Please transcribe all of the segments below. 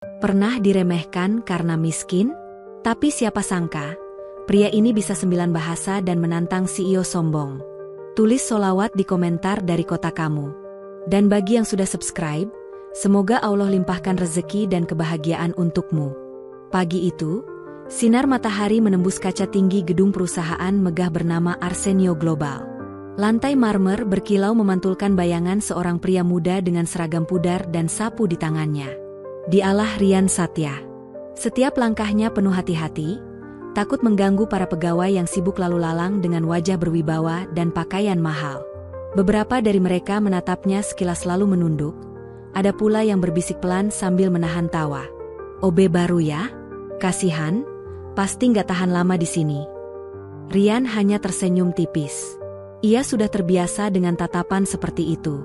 Pernah diremehkan karena miskin? Tapi siapa sangka, pria ini bisa 9 bahasa dan menantang CEO sombong. Tulis sholawat di komentar dari kota kamu. Dan bagi yang sudah subscribe, semoga Allah limpahkan rezeki dan kebahagiaan untukmu. Pagi itu, sinar matahari menembus kaca tinggi gedung perusahaan megah bernama Arsenio Global. Lantai marmer berkilau memantulkan bayangan seorang pria muda dengan seragam pudar dan sapu di tangannya. Dialah Rian Satya. Setiap langkahnya penuh hati-hati, takut mengganggu para pegawai yang sibuk lalu lalang dengan wajah berwibawa dan pakaian mahal. Beberapa dari mereka menatapnya sekilas lalu menunduk, ada pula yang berbisik pelan sambil menahan tawa. "OB baru ya? Kasihan, pasti nggak tahan lama di sini." Rian hanya tersenyum tipis. Ia sudah terbiasa dengan tatapan seperti itu.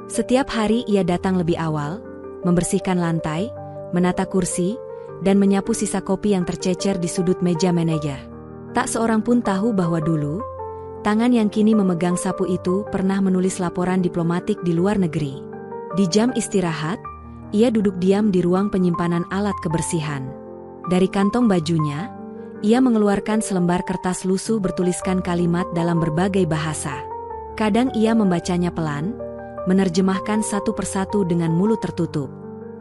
Setiap hari ia datang lebih awal, membersihkan lantai, menata kursi, dan menyapu sisa kopi yang tercecer di sudut meja manajer. Tak seorang pun tahu bahwa dulu, tangan yang kini memegang sapu itu pernah menulis laporan diplomatik di luar negeri. Di jam istirahat, ia duduk diam di ruang penyimpanan alat kebersihan. Dari kantong bajunya, ia mengeluarkan selembar kertas lusuh bertuliskan kalimat dalam berbagai bahasa. Kadang ia membacanya pelan, menerjemahkan satu persatu dengan mulut tertutup,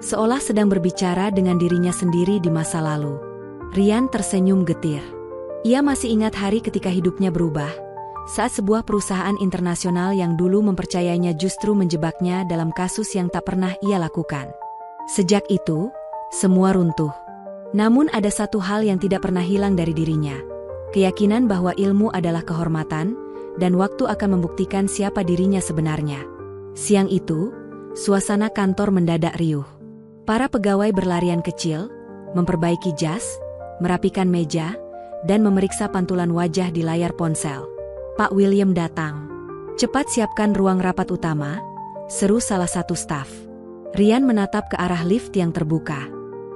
seolah sedang berbicara dengan dirinya sendiri di masa lalu. Rian tersenyum getir. Ia masih ingat hari ketika hidupnya berubah, saat sebuah perusahaan internasional yang dulu mempercayainya justru menjebaknya dalam kasus yang tak pernah ia lakukan. Sejak itu, semua runtuh. Namun ada satu hal yang tidak pernah hilang dari dirinya, keyakinan bahwa ilmu adalah kehormatan, dan waktu akan membuktikan siapa dirinya sebenarnya. Siang itu, suasana kantor mendadak riuh. Para pegawai berlarian kecil, memperbaiki jas, merapikan meja, dan memeriksa pantulan wajah di layar ponsel. Pak William datang. "Cepat siapkan ruang rapat utama," seru salah satu staf. Rian menatap ke arah lift yang terbuka.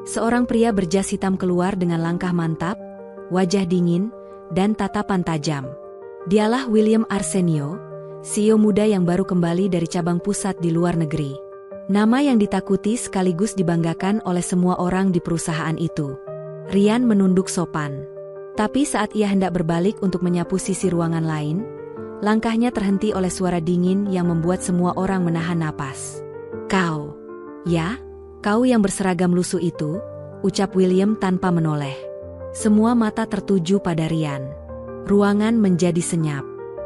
Seorang pria berjas hitam keluar dengan langkah mantap, wajah dingin, dan tatapan tajam. Dialah William Arsenio, CEO muda yang baru kembali dari cabang pusat di luar negeri. Nama yang ditakuti sekaligus dibanggakan oleh semua orang di perusahaan itu. Rian menunduk sopan. Tapi saat ia hendak berbalik untuk menyapu sisi ruangan lain, langkahnya terhenti oleh suara dingin yang membuat semua orang menahan napas. "Kau, ya? Kau yang berseragam lusuh itu," ucap William tanpa menoleh. Semua mata tertuju pada Rian. Ruangan menjadi senyap.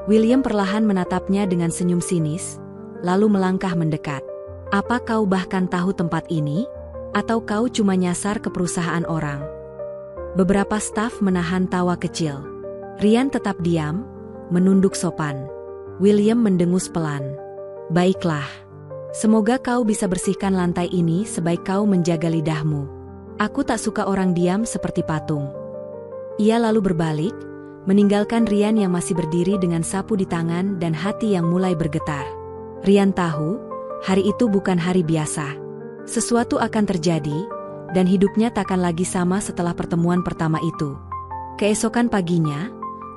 William perlahan menatapnya dengan senyum sinis, lalu melangkah mendekat. "Apa kau bahkan tahu tempat ini? Atau kau cuma nyasar ke perusahaan orang?" Beberapa staf menahan tawa kecil. Rian tetap diam, menunduk sopan. William mendengus pelan. "Baiklah. Semoga kau bisa bersihkan lantai ini sebaik kau menjaga lidahmu. Aku tak suka orang diam seperti patung." Ia lalu berbalik, meninggalkan Rian yang masih berdiri dengan sapu di tangan dan hati yang mulai bergetar. Rian tahu, hari itu bukan hari biasa. Sesuatu akan terjadi, dan hidupnya takkan lagi sama setelah pertemuan pertama itu. Keesokan paginya,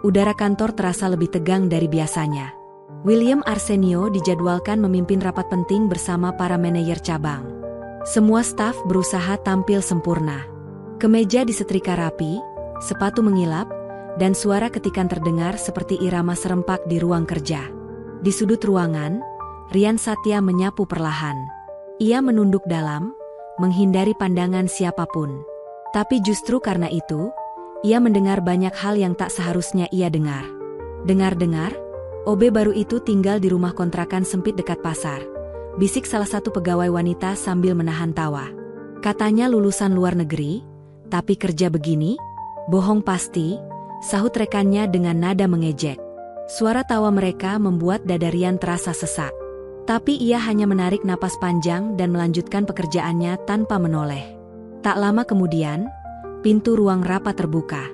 udara kantor terasa lebih tegang dari biasanya. William Arsenio dijadwalkan memimpin rapat penting bersama para manajer cabang. Semua staf berusaha tampil sempurna. Kemeja disetrika rapi, sepatu mengilap, dan suara ketikan terdengar seperti irama serempak di ruang kerja. Di sudut ruangan, Rian Satya menyapu perlahan. Ia menunduk dalam, menghindari pandangan siapapun. Tapi justru karena itu, ia mendengar banyak hal yang tak seharusnya ia dengar. Dengar-dengar, "OB baru itu tinggal di rumah kontrakan sempit dekat pasar," bisik salah satu pegawai wanita sambil menahan tawa. "Katanya lulusan luar negeri, tapi kerja begini? Bohong pasti," sahut rekannya dengan nada mengejek. Suara tawa mereka membuat dada Rian terasa sesak. Tapi ia hanya menarik napas panjang dan melanjutkan pekerjaannya tanpa menoleh. Tak lama kemudian, pintu ruang rapat terbuka.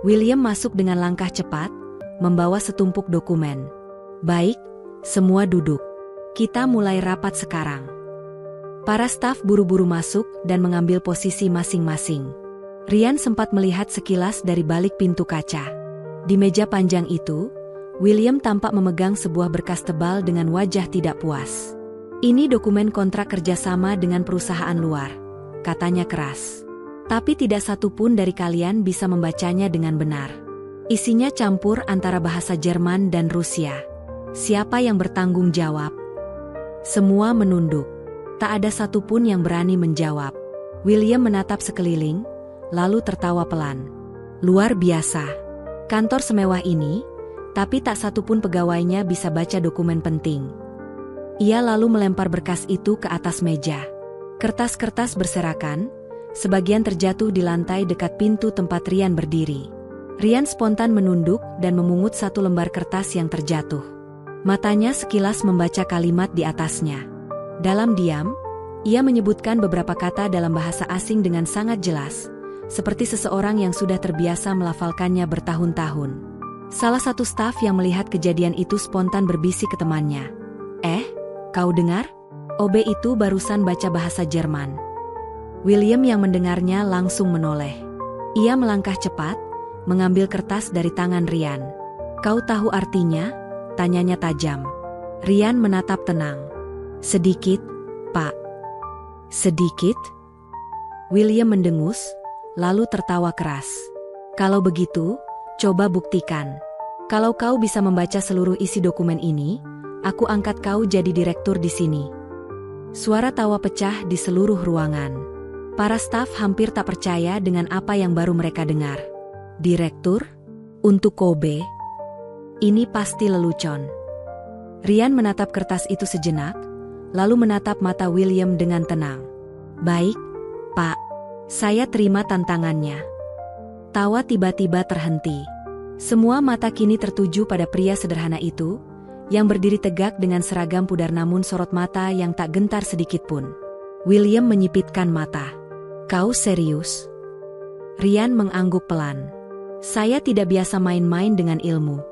William masuk dengan langkah cepat, membawa setumpuk dokumen. "Baik, semua duduk. Kita mulai rapat sekarang." Para staf buru-buru masuk dan mengambil posisi masing-masing. Rian sempat melihat sekilas dari balik pintu kaca. Di meja panjang itu, William tampak memegang sebuah berkas tebal dengan wajah tidak puas. "Ini dokumen kontrak kerjasama dengan perusahaan luar," katanya keras. Tapi tidak satu pun dari kalian bisa membacanya dengan benar. Isinya campur antara bahasa Jerman dan Rusia. Siapa yang bertanggung jawab? Semua menunduk. Tak ada satupun yang berani menjawab. William menatap sekeliling, lalu tertawa pelan. Luar biasa. Kantor semewah ini, tapi tak satupun pegawainya bisa baca dokumen penting. Ia lalu melempar berkas itu ke atas meja. Kertas-kertas berserakan, sebagian terjatuh di lantai dekat pintu tempat Rian berdiri. Rian spontan menunduk dan memungut satu lembar kertas yang terjatuh. Matanya sekilas membaca kalimat di atasnya. Dalam diam, ia menyebutkan beberapa kata dalam bahasa asing dengan sangat jelas, seperti seseorang yang sudah terbiasa melafalkannya bertahun-tahun. Salah satu staf yang melihat kejadian itu spontan berbisik ke temannya. Kau dengar? OB itu barusan baca bahasa Jerman. William yang mendengarnya langsung menoleh. Ia melangkah cepat, mengambil kertas dari tangan Rian. Kau tahu artinya? Tanyanya tajam. Rian menatap tenang. Sedikit, Pak. Sedikit? William mendengus, lalu tertawa keras. Kalau begitu, coba buktikan. Kalau kau bisa membaca seluruh isi dokumen ini, aku angkat kau jadi direktur di sini. Suara tawa pecah di seluruh ruangan. Para staf hampir tak percaya dengan apa yang baru mereka dengar. Direktur? Untuk Kobe? Ini pasti lelucon. Rian menatap kertas itu sejenak, lalu menatap mata William dengan tenang. Baik, Pak. Saya terima tantangannya. Tawa tiba-tiba terhenti. Semua mata kini tertuju pada pria sederhana itu, yang berdiri tegak dengan seragam pudar namun sorot mata yang tak gentar sedikit pun. William menyipitkan mata. Kau serius? Rian mengangguk pelan. Saya tidak biasa main-main dengan ilmu.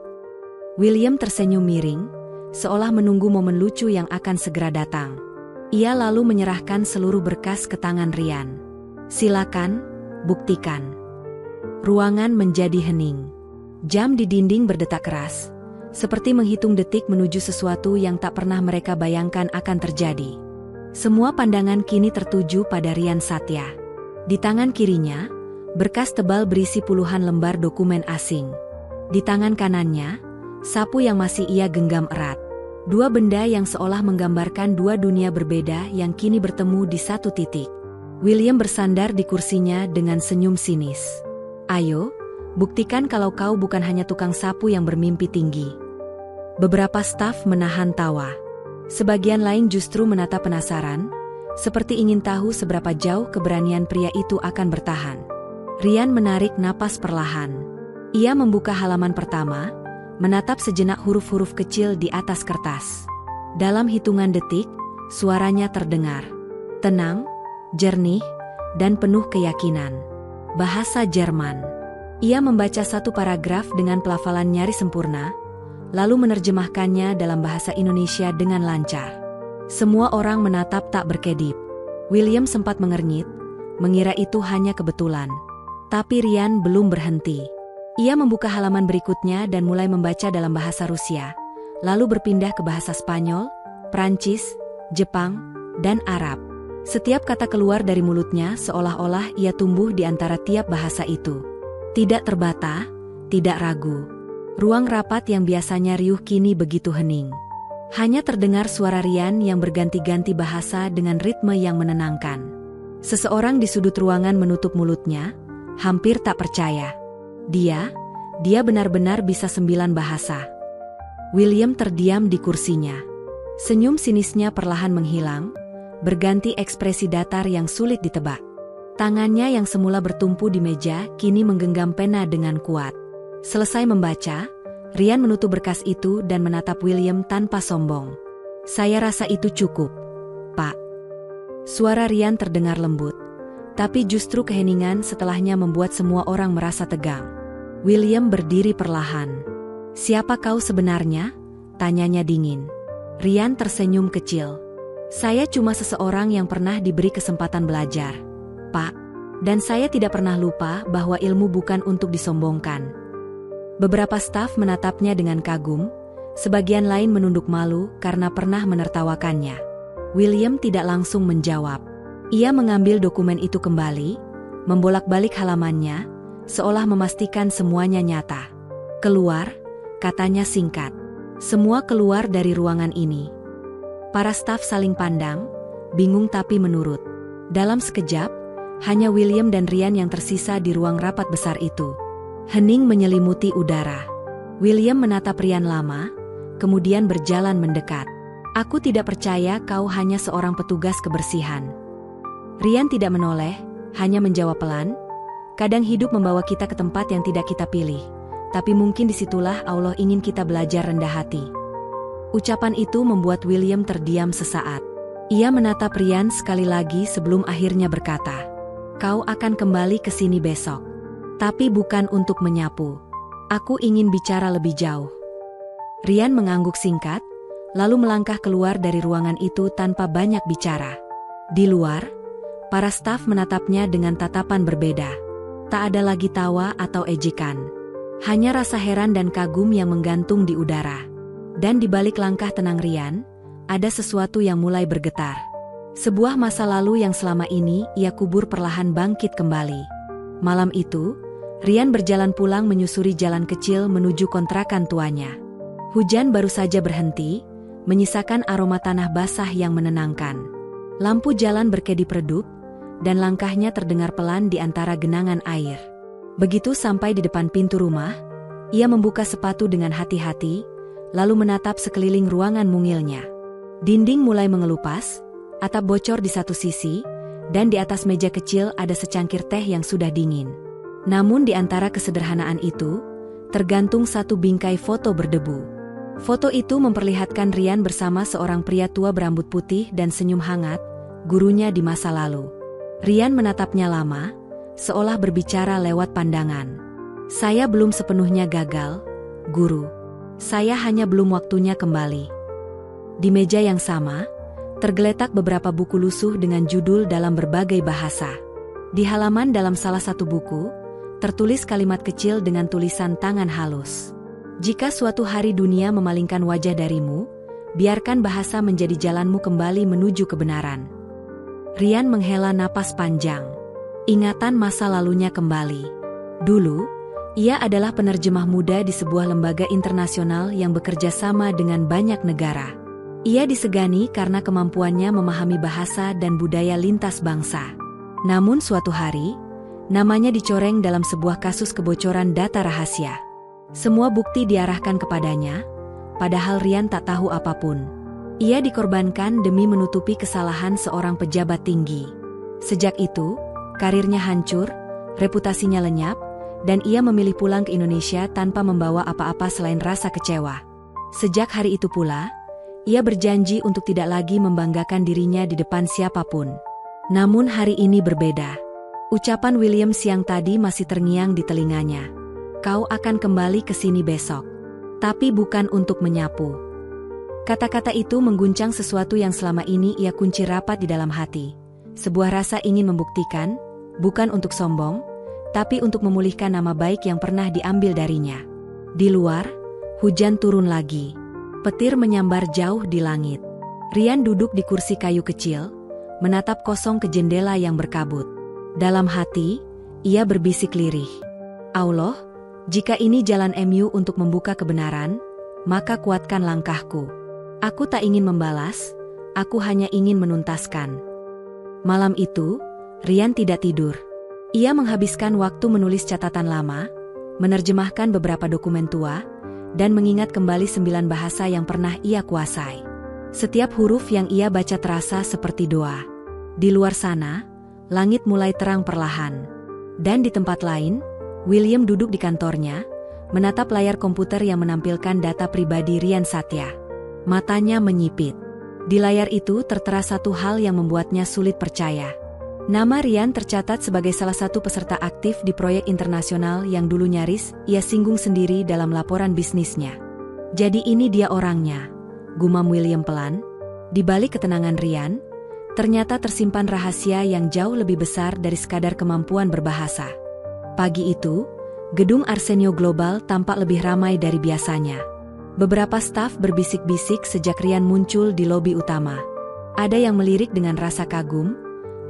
William tersenyum miring, seolah menunggu momen lucu yang akan segera datang. Ia lalu menyerahkan seluruh berkas ke tangan Rian. Silakan, buktikan. Ruangan menjadi hening. Jam di dinding berdetak keras, seperti menghitung detik menuju sesuatu yang tak pernah mereka bayangkan akan terjadi. Semua pandangan kini tertuju pada Rian Satya. Di tangan kirinya, berkas tebal berisi puluhan lembar dokumen asing. Di tangan kanannya, sapu yang masih ia genggam erat. Dua benda yang seolah menggambarkan dua dunia berbeda yang kini bertemu di satu titik. William bersandar di kursinya dengan senyum sinis. Ayo, buktikan kalau kau bukan hanya tukang sapu yang bermimpi tinggi. Beberapa staf menahan tawa. Sebagian lain justru menatap penasaran, seperti ingin tahu seberapa jauh keberanian pria itu akan bertahan. Rian menarik napas perlahan. Ia membuka halaman pertama, menatap sejenak huruf-huruf kecil di atas kertas. Dalam hitungan detik, suaranya terdengar. Tenang, jernih, dan penuh keyakinan. Bahasa Jerman. Ia membaca satu paragraf dengan pelafalan nyaris sempurna, lalu menerjemahkannya dalam bahasa Indonesia dengan lancar. Semua orang menatap tak berkedip. William sempat mengernyit, mengira itu hanya kebetulan. Tapi Rian belum berhenti. Ia membuka halaman berikutnya dan mulai membaca dalam bahasa Rusia, lalu berpindah ke bahasa Spanyol, Prancis, Jepang, dan Arab. Setiap kata keluar dari mulutnya seolah-olah ia tumbuh di antara tiap bahasa itu. Tidak terbata, tidak ragu. Ruang rapat yang biasanya riuh kini begitu hening. Hanya terdengar suara Rian yang berganti-ganti bahasa dengan ritme yang menenangkan. Seseorang di sudut ruangan menutup mulutnya, hampir tak percaya. Dia benar-benar bisa 9 bahasa. William terdiam di kursinya. Senyum sinisnya perlahan menghilang, berganti ekspresi datar yang sulit ditebak. Tangannya yang semula bertumpu di meja kini menggenggam pena dengan kuat. Selesai membaca, Rian menutup berkas itu dan menatap William tanpa sombong. Saya rasa itu cukup, Pak. Suara Rian terdengar lembut, tapi justru keheningan setelahnya membuat semua orang merasa tegang. William berdiri perlahan. Siapa kau sebenarnya? Tanyanya dingin. Rian tersenyum kecil. Saya cuma seseorang yang pernah diberi kesempatan belajar, Pak. Dan saya tidak pernah lupa bahwa ilmu bukan untuk disombongkan. Beberapa staf menatapnya dengan kagum, sebagian lain menunduk malu karena pernah menertawakannya. William tidak langsung menjawab. Ia mengambil dokumen itu kembali, membolak-balik halamannya, seolah memastikan semuanya nyata. "Keluar," katanya singkat. Semua keluar dari ruangan ini. Para staf saling pandang, bingung tapi menurut. Dalam sekejap, hanya William dan Ryan yang tersisa di ruang rapat besar itu. Hening menyelimuti udara. William menatap Ryan lama, kemudian berjalan mendekat. "Aku tidak percaya kau hanya seorang petugas kebersihan." Ryan tidak menoleh, hanya menjawab pelan, "Kadang hidup membawa kita ke tempat yang tidak kita pilih, tapi mungkin disitulah Allah ingin kita belajar rendah hati." Ucapan itu membuat William terdiam sesaat. Ia menatap Ryan sekali lagi sebelum akhirnya berkata, "Kau akan kembali ke sini besok. Tapi bukan untuk menyapu. Aku ingin bicara lebih jauh." Ryan mengangguk singkat, lalu melangkah keluar dari ruangan itu tanpa banyak bicara. Di luar, para staf menatapnya dengan tatapan berbeda. Tak ada lagi tawa atau ejekan. Hanya rasa heran dan kagum yang menggantung di udara. Dan di balik langkah tenang Ryan, ada sesuatu yang mulai bergetar. Sebuah masa lalu yang selama ini ia kubur perlahan bangkit kembali. Malam itu, Ryan berjalan pulang menyusuri jalan kecil menuju kontrakan tuanya. Hujan baru saja berhenti, menyisakan aroma tanah basah yang menenangkan. Lampu jalan berkedip redup, dan langkahnya terdengar pelan di antara genangan air. Begitu sampai di depan pintu rumah, ia membuka sepatu dengan hati-hati, lalu menatap sekeliling ruangan mungilnya. Dinding mulai mengelupas, atap bocor di satu sisi, dan di atas meja kecil ada secangkir teh yang sudah dingin. Namun di antara kesederhanaan itu, tergantung satu bingkai foto berdebu. Foto itu memperlihatkan Ryan bersama seorang pria tua berambut putih dan senyum hangat, gurunya di masa lalu. Ryan menatapnya lama, seolah berbicara lewat pandangan. "Saya belum sepenuhnya gagal, Guru. Saya hanya belum waktunya kembali." Di meja yang sama, tergeletak beberapa buku lusuh dengan judul dalam berbagai bahasa. Di halaman dalam salah satu buku, tertulis kalimat kecil dengan tulisan tangan halus. "Jika suatu hari dunia memalingkan wajah darimu, biarkan bahasa menjadi jalanmu kembali menuju kebenaran." Ryan menghela napas panjang. Ingatan masa lalunya kembali. Dulu, ia adalah penerjemah muda di sebuah lembaga internasional yang bekerja sama dengan banyak negara. Ia disegani karena kemampuannya memahami bahasa dan budaya lintas bangsa. Namun suatu hari, namanya dicoreng dalam sebuah kasus kebocoran data rahasia. Semua bukti diarahkan kepadanya, padahal Ryan tak tahu apapun. Ia dikorbankan demi menutupi kesalahan seorang pejabat tinggi. Sejak itu, karirnya hancur, reputasinya lenyap, dan ia memilih pulang ke Indonesia tanpa membawa apa-apa selain rasa kecewa. Sejak hari itu pula, ia berjanji untuk tidak lagi membanggakan dirinya di depan siapapun. Namun hari ini berbeda. Ucapan William siang tadi masih terngiang di telinganya. "Kau akan kembali ke sini besok. Tapi bukan untuk menyapu." Kata-kata itu mengguncang sesuatu yang selama ini ia kunci rapat di dalam hati. Sebuah rasa ingin membuktikan, bukan untuk sombong, tapi untuk memulihkan nama baik yang pernah diambil darinya. Di luar, hujan turun lagi. Petir menyambar jauh di langit. Ryan duduk di kursi kayu kecil, menatap kosong ke jendela yang berkabut. Dalam hati, ia berbisik lirih. "Allah, jika ini jalan MU untuk membuka kebenaran, maka kuatkan langkahku. Aku tak ingin membalas, aku hanya ingin menuntaskan." Malam itu, Ryan tidak tidur. Ia menghabiskan waktu menulis catatan lama, menerjemahkan beberapa dokumen tua, dan mengingat kembali 9 bahasa yang pernah ia kuasai. Setiap huruf yang ia baca terasa seperti doa. Di luar sana, langit mulai terang perlahan. Dan di tempat lain, William duduk di kantornya, menatap layar komputer yang menampilkan data pribadi Ryan Satya. Matanya menyipit. Di layar itu tertera satu hal yang membuatnya sulit percaya. Nama Ryan tercatat sebagai salah satu peserta aktif di proyek internasional yang dulu nyaris ia singgung sendiri dalam laporan bisnisnya. "Jadi ini dia orangnya," gumam William pelan. Di balik ketenangan Ryan, ternyata tersimpan rahasia yang jauh lebih besar dari sekadar kemampuan berbahasa. Pagi itu, gedung Arsenio Global tampak lebih ramai dari biasanya. Beberapa staf berbisik-bisik sejak Ryan muncul di lobi utama. Ada yang melirik dengan rasa kagum,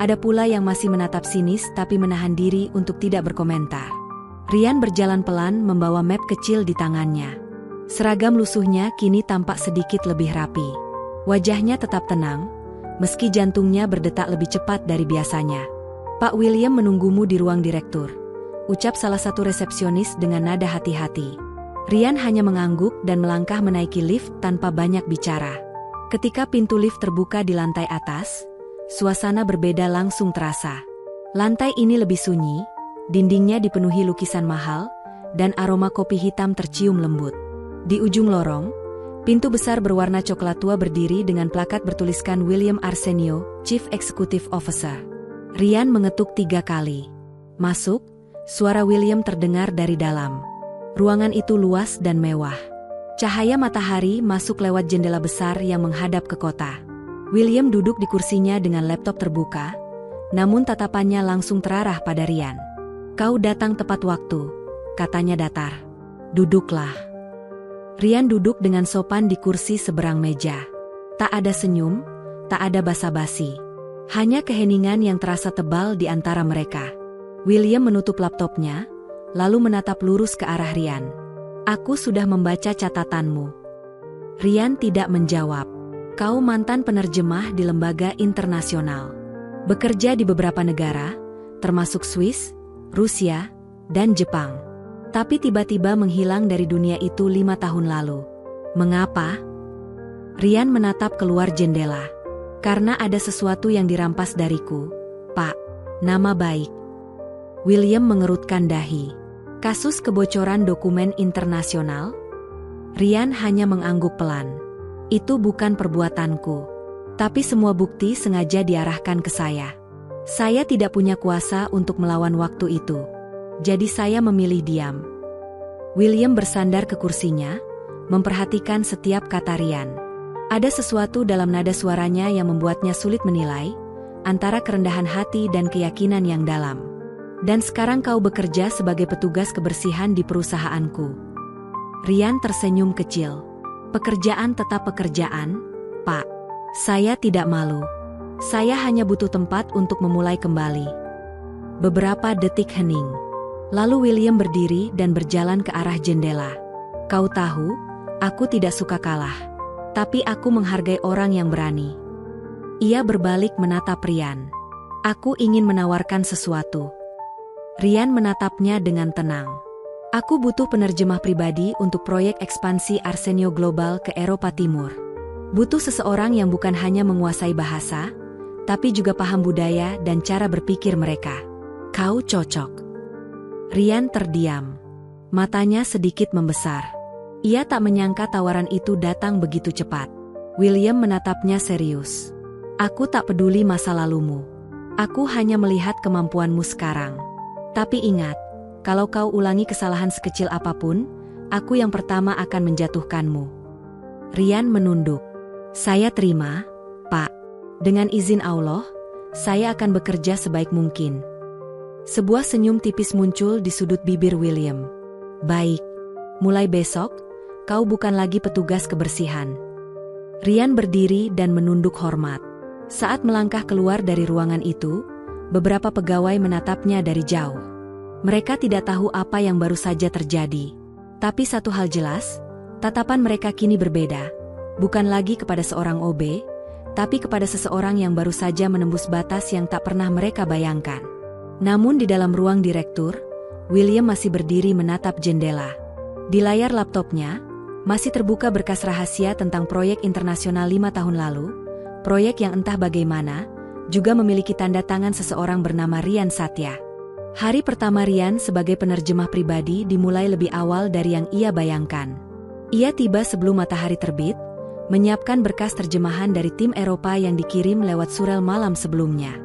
Ada pula yang masih menatap sinis tapi menahan diri untuk tidak berkomentar. Rian berjalan pelan membawa map kecil di tangannya. Seragam lusuhnya kini tampak sedikit lebih rapi. Wajahnya tetap tenang, meski jantungnya berdetak lebih cepat dari biasanya. "Pak William menunggumu di ruang direktur," ucap salah satu resepsionis dengan nada hati-hati. Rian hanya mengangguk dan melangkah menaiki lift tanpa banyak bicara. Ketika pintu lift terbuka di lantai atas, suasana berbeda langsung terasa. Lantai ini lebih sunyi, dindingnya dipenuhi lukisan mahal, dan aroma kopi hitam tercium lembut. Di ujung lorong, pintu besar berwarna coklat tua berdiri dengan plakat bertuliskan William Arsenio, Chief Executive Officer. Rian mengetuk 3 kali. "Masuk," suara William terdengar dari dalam. Ruangan itu luas dan mewah. Cahaya matahari masuk lewat jendela besar yang menghadap ke kota. William duduk di kursinya dengan laptop terbuka, namun tatapannya langsung terarah pada Rian. "Kau datang tepat waktu," katanya datar. "Duduklah." Rian duduk dengan sopan di kursi seberang meja. Tak ada senyum, tak ada basa-basi. Hanya keheningan yang terasa tebal di antara mereka. William menutup laptopnya, lalu menatap lurus ke arah Rian. "Aku sudah membaca catatanmu." Rian tidak menjawab. "Kau mantan penerjemah di lembaga internasional. Bekerja di beberapa negara, termasuk Swiss, Rusia, dan Jepang. Tapi tiba-tiba menghilang dari dunia itu 5 tahun lalu. Mengapa?" Rian menatap keluar jendela. "Karena ada sesuatu yang dirampas dariku, Pak. Nama baik." William mengerutkan dahi. "Kasus kebocoran dokumen internasional?" Rian hanya mengangguk pelan. "Itu bukan perbuatanku. Tapi semua bukti sengaja diarahkan ke saya. Saya tidak punya kuasa untuk melawan waktu itu. Jadi saya memilih diam." William bersandar ke kursinya, memperhatikan setiap kata Rian. Ada sesuatu dalam nada suaranya yang membuatnya sulit menilai, antara kerendahan hati dan keyakinan yang dalam. "Dan sekarang kau bekerja sebagai petugas kebersihan di perusahaanku." Rian tersenyum kecil. "Pekerjaan tetap pekerjaan, Pak. Saya tidak malu. Saya hanya butuh tempat untuk memulai kembali." Beberapa detik hening. Lalu William berdiri dan berjalan ke arah jendela. "Kau tahu, aku tidak suka kalah. Tapi aku menghargai orang yang berani." Ia berbalik menatap Rian. "Aku ingin menawarkan sesuatu." Rian menatapnya dengan tenang. "Aku butuh penerjemah pribadi untuk proyek ekspansi Arsenio Global ke Eropa Timur. Butuh seseorang yang bukan hanya menguasai bahasa, tapi juga paham budaya dan cara berpikir mereka. Kau cocok." Rian terdiam. Matanya sedikit membesar. Ia tak menyangka tawaran itu datang begitu cepat. William menatapnya serius. "Aku tak peduli masa lalumu. Aku hanya melihat kemampuanmu sekarang. Tapi ingat, kalau kau ulangi kesalahan sekecil apapun, aku yang pertama akan menjatuhkanmu." Rian menunduk. "Saya terima, Pak. Dengan izin Allah, saya akan bekerja sebaik mungkin." Sebuah senyum tipis muncul di sudut bibir William. "Baik. Mulai besok, kau bukan lagi petugas kebersihan." Rian berdiri dan menunduk hormat. Saat melangkah keluar dari ruangan itu, beberapa pegawai menatapnya dari jauh. Mereka tidak tahu apa yang baru saja terjadi. Tapi satu hal jelas, tatapan mereka kini berbeda. Bukan lagi kepada seorang OB, tapi kepada seseorang yang baru saja menembus batas yang tak pernah mereka bayangkan. Namun di dalam ruang direktur, William masih berdiri menatap jendela. Di layar laptopnya, masih terbuka berkas rahasia tentang proyek internasional 5 tahun lalu, proyek yang entah bagaimana, juga memiliki tanda tangan seseorang bernama Rian Satya. Hari pertama Rian sebagai penerjemah pribadi dimulai lebih awal dari yang ia bayangkan. Ia tiba sebelum matahari terbit, menyiapkan berkas terjemahan dari tim Eropa yang dikirim lewat surel malam sebelumnya.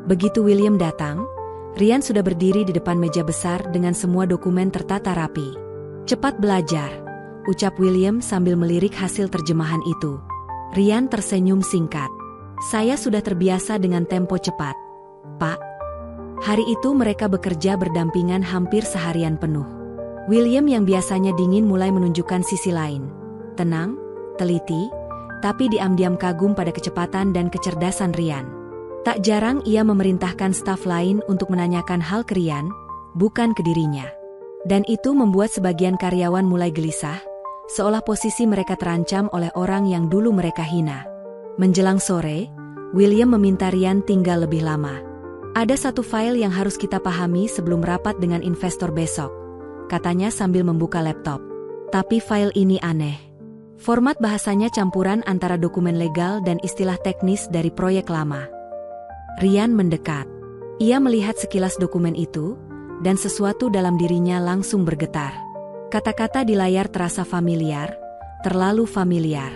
Begitu William datang, Rian sudah berdiri di depan meja besar dengan semua dokumen tertata rapi. "Cepat belajar," ucap William sambil melirik hasil terjemahan itu. Rian tersenyum singkat. "Saya sudah terbiasa dengan tempo cepat, Pak." Hari itu mereka bekerja berdampingan hampir seharian penuh. William yang biasanya dingin mulai menunjukkan sisi lain. Tenang, teliti, tapi diam-diam kagum pada kecepatan dan kecerdasan Rian. Tak jarang ia memerintahkan staf lain untuk menanyakan hal ke Rian, bukan ke dirinya. Dan itu membuat sebagian karyawan mulai gelisah, seolah posisi mereka terancam oleh orang yang dulu mereka hina. Menjelang sore, William meminta Rian tinggal lebih lama. Ada satu file yang harus kita pahami sebelum rapat dengan investor besok, katanya sambil membuka laptop. Tapi file ini aneh. Format bahasanya campuran antara dokumen legal dan istilah teknis dari proyek lama. Rian mendekat. Ia melihat sekilas dokumen itu, dan sesuatu dalam dirinya langsung bergetar. Kata-kata di layar terasa familiar, terlalu familiar.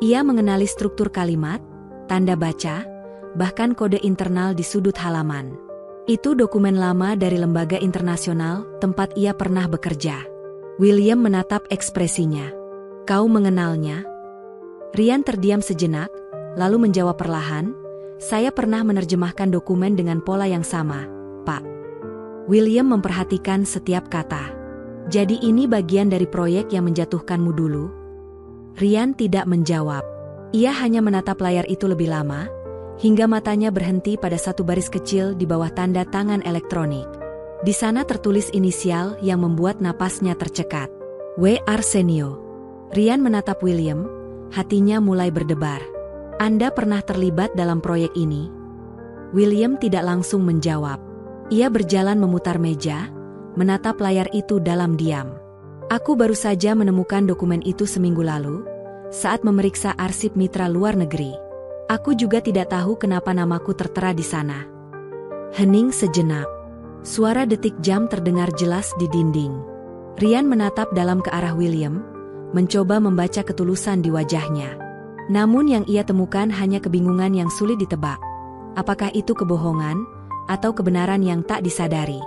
Ia mengenali struktur kalimat, tanda baca, bahkan kode internal di sudut halaman. Itu dokumen lama dari lembaga internasional tempat ia pernah bekerja. William menatap ekspresinya. "Kau mengenalnya?" Rian terdiam sejenak, lalu menjawab perlahan, "Saya pernah menerjemahkan dokumen dengan pola yang sama, Pak." William memperhatikan setiap kata. "Jadi ini bagian dari proyek yang menjatuhkanmu dulu?" Rian tidak menjawab. Ia hanya menatap layar itu lebih lama, hingga matanya berhenti pada satu baris kecil di bawah tanda tangan elektronik. Di sana tertulis inisial yang membuat napasnya tercekat. W. Arsenio. Rian menatap William, hatinya mulai berdebar. "Anda pernah terlibat dalam proyek ini?" William tidak langsung menjawab. Ia berjalan memutar meja, menatap layar itu dalam diam. "Aku baru saja menemukan dokumen itu seminggu lalu, saat memeriksa arsip mitra luar negeri. Aku juga tidak tahu kenapa namaku tertera di sana." Hening sejenak. Suara detik jam terdengar jelas di dinding. Rian menatap dalam ke arah William, mencoba membaca ketulusan di wajahnya. Namun yang ia temukan hanya kebingungan yang sulit ditebak. Apakah itu kebohongan, atau kebenaran yang tak disadari?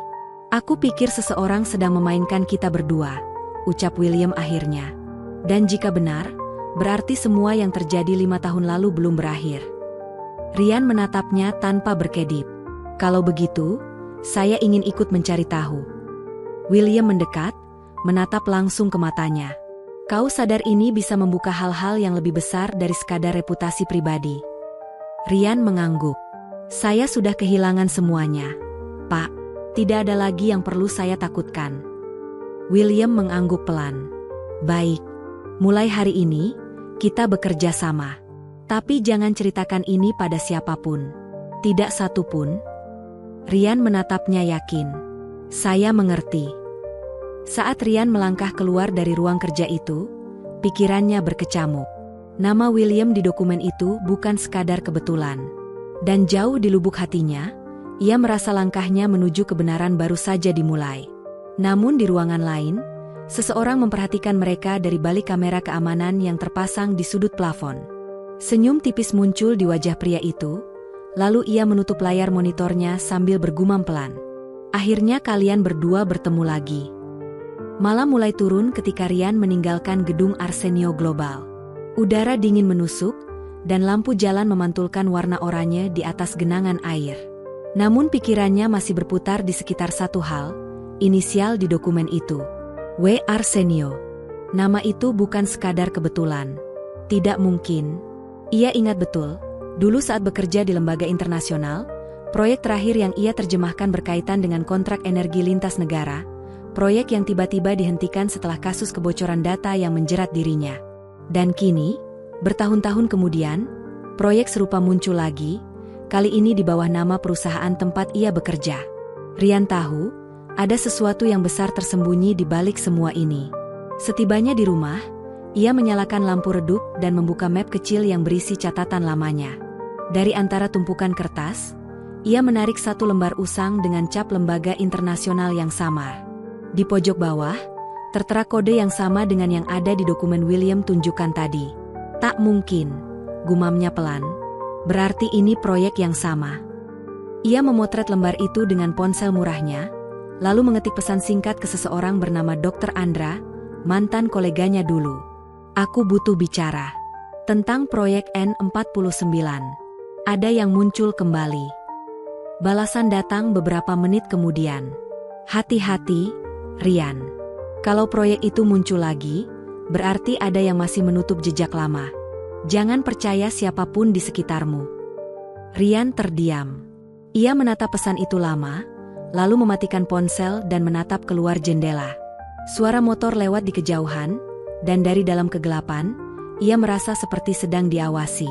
"Aku pikir seseorang sedang memainkan kita berdua," ucap William akhirnya. "Dan jika benar, berarti semua yang terjadi 5 tahun lalu belum berakhir." Rian menatapnya tanpa berkedip. "Kalau begitu, saya ingin ikut mencari tahu." William mendekat, menatap langsung ke matanya. "Kau sadar ini bisa membuka hal-hal yang lebih besar dari sekadar reputasi pribadi?" Rian mengangguk. "Saya sudah kehilangan semuanya, Pak. Tidak ada lagi yang perlu saya takutkan." William mengangguk pelan. "Baik. Mulai hari ini, kita bekerja sama. Tapi jangan ceritakan ini pada siapapun. Tidak satu pun." Rian menatapnya yakin. "Saya mengerti." Saat Rian melangkah keluar dari ruang kerja itu, pikirannya berkecamuk. Nama William di dokumen itu bukan sekadar kebetulan. Dan jauh di lubuk hatinya, ia merasa langkahnya menuju kebenaran baru saja dimulai. Namun di ruangan lain, seseorang memperhatikan mereka dari balik kamera keamanan yang terpasang di sudut plafon. Senyum tipis muncul di wajah pria itu, lalu ia menutup layar monitornya sambil bergumam pelan. "Akhirnya kalian berdua bertemu lagi." Malam mulai turun ketika Rian meninggalkan gedung Arsenio Global. Udara dingin menusuk, dan lampu jalan memantulkan warna oranye di atas genangan air. Namun pikirannya masih berputar di sekitar satu hal, inisial di dokumen itu. W. Arsenio. Nama itu bukan sekadar kebetulan. Tidak mungkin. Ia ingat betul, dulu saat bekerja di lembaga internasional, proyek terakhir yang ia terjemahkan berkaitan dengan kontrak energi lintas negara, proyek yang tiba-tiba dihentikan setelah kasus kebocoran data yang menjerat dirinya. Dan kini, bertahun-tahun kemudian, proyek serupa muncul lagi, kali ini di bawah nama perusahaan tempat ia bekerja. Rian tahu, ada sesuatu yang besar tersembunyi di balik semua ini. Setibanya di rumah, ia menyalakan lampu redup dan membuka map kecil yang berisi catatan lamanya. Dari antara tumpukan kertas, ia menarik satu lembar usang dengan cap lembaga internasional yang samar. Di pojok bawah, tertera kode yang sama dengan yang ada di dokumen William tunjukkan tadi. "Tak mungkin," gumamnya pelan. "Berarti ini proyek yang sama." Ia memotret lembar itu dengan ponsel murahnya, lalu mengetik pesan singkat ke seseorang bernama Dr. Andra, mantan koleganya dulu. "Aku butuh bicara tentang proyek N49. Ada yang muncul kembali." Balasan datang beberapa menit kemudian. "Hati-hati, Rian. Kalau proyek itu muncul lagi, berarti ada yang masih menutup jejak lama. Jangan percaya siapapun di sekitarmu." Rian terdiam. Ia menatap pesan itu lama, lalu mematikan ponsel dan menatap keluar jendela. Suara motor lewat di kejauhan, dan dari dalam kegelapan, ia merasa seperti sedang diawasi.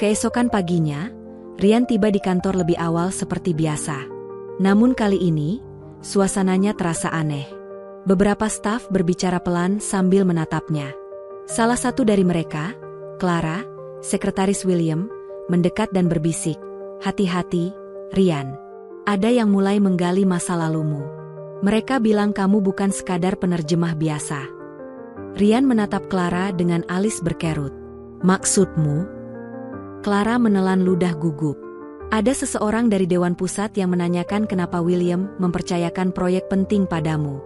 Keesokan paginya, Rian tiba di kantor lebih awal seperti biasa. Namun kali ini, suasananya terasa aneh. Beberapa staf berbicara pelan sambil menatapnya. Salah satu dari mereka, Clara, sekretaris William, mendekat dan berbisik, "Hati-hati, Rian. Ada yang mulai menggali masa lalumu. Mereka bilang kamu bukan sekadar penerjemah biasa." Rian menatap Clara dengan alis berkerut. "Maksudmu?" Clara menelan ludah gugup. "Ada seseorang dari Dewan Pusat yang menanyakan kenapa William mempercayakan proyek penting padamu.